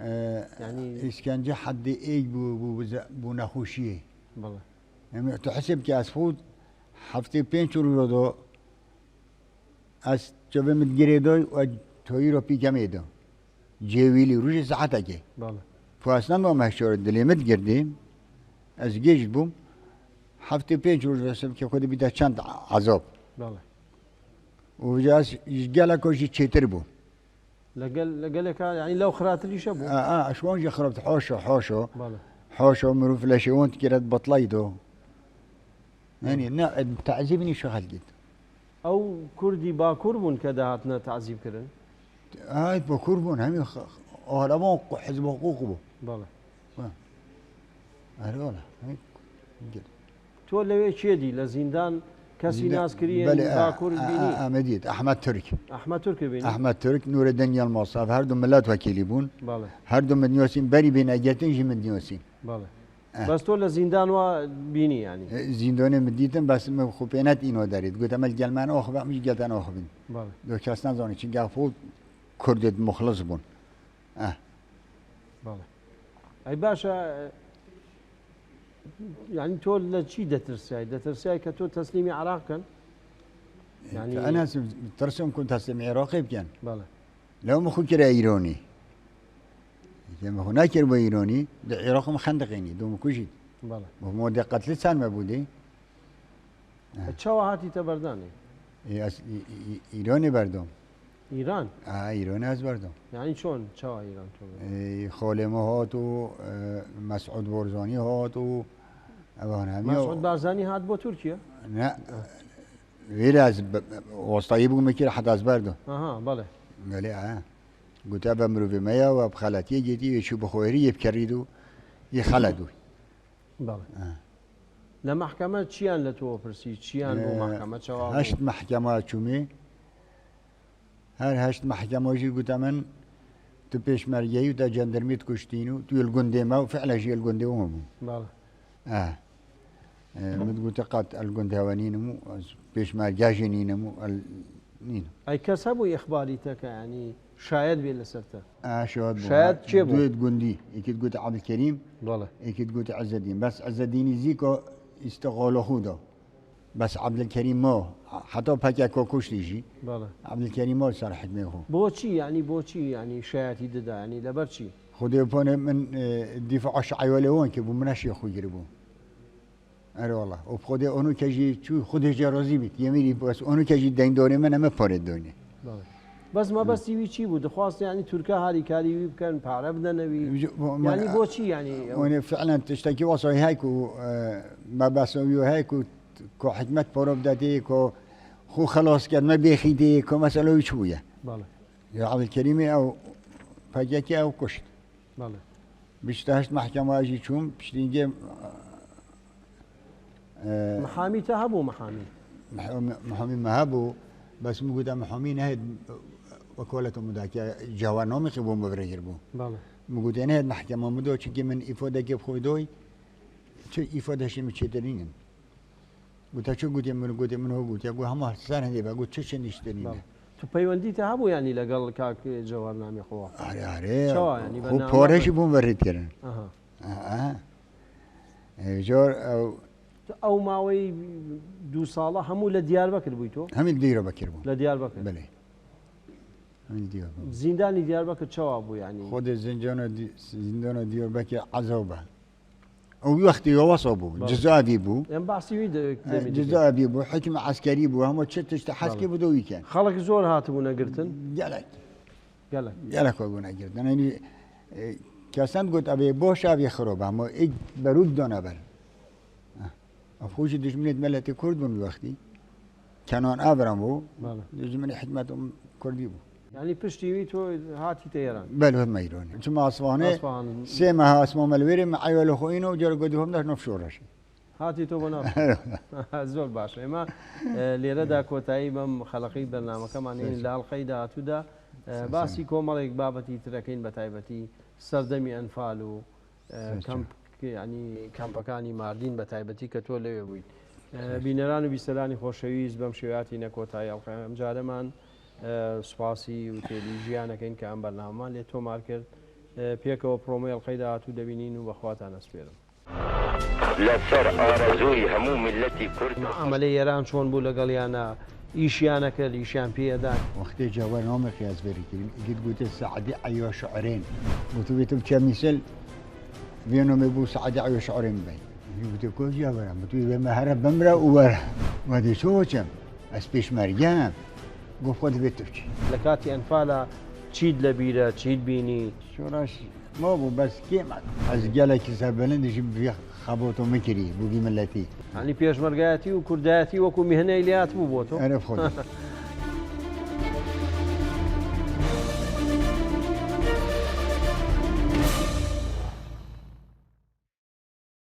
Speaker 3: يعني اشكنجا حد ايج بو نخوشيه
Speaker 2: بەڵێ.
Speaker 3: يعني تحسب كاس فود هفتي 5 روزا از جبه متگیریدای و توی رو پیکمیدم جویلی روی ساعته که
Speaker 2: بله.
Speaker 3: فاصله ما مشهور دلیمت گردیم از گیج بوم هفته 5 روز رسم که خود بیده چند عذاب
Speaker 2: بله.
Speaker 3: و جاس گله کوشی چیتر بو
Speaker 2: لقال يعني لو خراتلي شبو
Speaker 3: اشوان جا خربت حوشو
Speaker 2: بله.
Speaker 3: حوشو مروف لاشيونت كرت بطليدو يعني تعذيبني شغل جد
Speaker 2: او كردي باكور بون كذا هاتنا تعذيب كرن
Speaker 3: هاي باكور بون هم اهلمون حزب حقوق بو
Speaker 2: بله.
Speaker 3: هذول
Speaker 2: تو لوي شيدي لزندان كسي ناس كريين باكور بيني
Speaker 3: مديد احمد ترك
Speaker 2: احمد ترك بيني
Speaker 3: احمد ترك نور الدنيا المصاف هر دو ملات وكيلي بون
Speaker 2: بله.
Speaker 3: هر دو مدنيوسين بري بين اجرتين جي مدنيوسين
Speaker 2: بله. بس تو لزندان وا بيني يعني
Speaker 3: زندانه مديتم بس خوبينات اینو دارید قلت عمل جلمان اخو مش جلتان اخو بين
Speaker 2: بله.
Speaker 3: دو کس نزانی چی گفت کرد مخلص بون
Speaker 2: بله. اي باشا يعني تو لشي دترساي كتو تسليمي عراق كان
Speaker 3: يعني انا ترسم كنت تسليم عراقي كان
Speaker 2: بله.
Speaker 3: لو مخو كرا إيراني لما هو ناكر بإيراني العراق مخندقيني دوم كوجي
Speaker 2: بەڵێ
Speaker 3: ومودة قتل سان ما بودي
Speaker 2: چاوە هاتیتە بەردانی
Speaker 3: إيراني بردم
Speaker 2: ئیران
Speaker 3: إيراني از بردم
Speaker 2: یعنی چۆن چاوە ئیران تۆ
Speaker 3: خالمه هات و مسعود بارزاني هات و اوان همي
Speaker 2: مەسعود بارزانی هات بۆ تورکیا
Speaker 3: نه غير از وسطایی بگم که حد از بردم
Speaker 2: ئاها بەڵێ
Speaker 3: قال قلت ابا مروف ميا وبخالتي جيتي يشوف خويري يبكريدو يخلدو
Speaker 2: بەڵێ لە محکەمە چیان لە تۆ پرسی چیان بۆ محکەمە چاوا
Speaker 3: هشت محكمة شومي هشت محكمة جي قلت من تو بيش مرجعي وتا جندرميت كشتينو تو الجندي ما وفعلا جي الجندي وهم
Speaker 2: بەڵێ
Speaker 3: مد قلت قات الجندي هوانينمو بيش مرجع جنينمو نينو
Speaker 2: ئەی کەس هەبوو ئیخباریتەکە ینی شاید بێت لەسەرتە
Speaker 3: شاهد
Speaker 2: شاهد چه بو؟
Speaker 3: دويت جندي اكيد قلت عبد الكريم
Speaker 2: بەڵێ
Speaker 3: اكيد قلت عز الدين بس عز الدين زيكو استغاله خودا بس عبد الكريم ما حتى بكا كوكوش تيجي
Speaker 2: بەڵێ
Speaker 3: عبد الكريم ما صار حكمه هو
Speaker 2: بۆچی ینی بۆچی ینی شایەتی دەدا ینی لەبەر چی
Speaker 3: خذ يبون من الدفاع الشعبي ولا وين كيبو مناش يخو يجربون أري والله وبخذ أنو كجي شو خذ جرازي بيت يميني بس أنو كجي دين دوني من ما بارد دوني
Speaker 2: بەڵێ بەس مەبەستی چی بوو دەخواست ینی تورکە هاریکاری وی بکەن پارە بدەنەوی ینی بۆچی ینی
Speaker 3: وانا فعلا تشتكي وصاي هيكو ما بسوي هيكو كو حكمة بروب داتي كو خو خلاص كان ما بيخيدي كو مسألة شوية
Speaker 2: بەڵێ
Speaker 3: يا عبد الكريم أو فجاكي أو كشت
Speaker 2: بەڵێ
Speaker 3: بيشتهشت محكمة أجي شوم بشتيجي
Speaker 2: محامیتە هەبوو
Speaker 3: محامي ما هبو بس موجودة محامي نهد وكالة مداكية جوانهم يخبون ببرجربو
Speaker 2: بەڵێ
Speaker 3: موجودة نهد محكمة مدو شكي من إفادة كيف خويدوي شو إفادة شيء متشترين قلت شو قلت من هو قلت يقول هم سنة دي بقول شو نشترين
Speaker 2: تو پەیوەندیتە هەبوو ینی لەگەڵ کاک جەوهەرنامی خۆوە
Speaker 3: أري
Speaker 2: شو يعني
Speaker 3: هو
Speaker 2: بناء
Speaker 3: بورش يبون بريد كرن
Speaker 2: ئەها
Speaker 3: جور
Speaker 2: ئەو ماوەی 2 ساڵە هەموو لە دیاربەکر بووی تۆ
Speaker 3: هم الديرة بكربون
Speaker 2: لە دیاربەکر
Speaker 3: بله هم الديرة
Speaker 2: زیندانی دیاربەکر چاوا بوو ینی
Speaker 3: خود زندان ديار بكر عذابه او وقتی وصبوا جزابي بو
Speaker 2: ئەم باسی
Speaker 3: جزابي بو حكم عسكري بو هم تشت حسكي بدوي كان
Speaker 2: خەڵک زۆر هاتبوو نەگرتن
Speaker 3: گلک اگو نگردن یعنی کسان گفت ابی باش ابی خراب اما ایک برود دانه بر افخوش دشمنت ملت کرد بون وقتی کنان ابرم بو دشمن حکمت کردی بو
Speaker 2: ینی پشتیوی تۆ هاتیتە ئێران
Speaker 3: بله هم ایرانی چون اصفهانه سه ماه اسمام الوری معیال خوینو جر گدی هم داشت نفشورش
Speaker 2: هاتی تۆ بۆ ناو زۆر باشە ئێمە لێرەدا کۆتایی بەم خەڵقی بەرنامەکەمان لە هەڵقەی داهاتوودا باسی کۆمەڵێک بابەتی ترەکەین بە تایبەتی سەردەمی ئەنفال و ینی کەمپەکانی ماردین بە تایبەتی کە تۆ لەوێ بوویت بینەران و بیسەرانی خۆشەویست بەم شێواتی نەکۆتایی ئەڵقە ئەم جارەمان سوپاسی و تێلیژیانەکەین کە ئەم بەرنامەمان لێ تۆمار کرد پێکەوە پرۆمۆی ئەڵقەی داهاتوو دەبینین و بەخواتان ئەسپێرم
Speaker 4: لەسەر ئارەزووی هەموو میلەتی کورد
Speaker 2: عملەی ئێران چۆن بوو لەگەڵیانە ئیشیانەکە لیشیان پێدان
Speaker 3: وقتی جوان نام قیاس بری کردیم گید گوته سعدی عیو شعرین گوته بیتم چه مثل بینو میبو سعدی عیو شعرین بین گوته کجا برم گوته به مهره بمره و بره ودی شو چم از پیش مرگم گفت خود بیتو چی
Speaker 2: لە کاتی ئەنفالە چیت لە بیرە چیت بینی
Speaker 3: شوراش ما بو بس كيما از جالك سبلند يجيب خبوتو مكري بوغي ملتي
Speaker 2: ینی پێشمەرگایەتی و کوردایەتی وەکو میهنەی لات بوو بۆ تۆ
Speaker 3: انا بخذ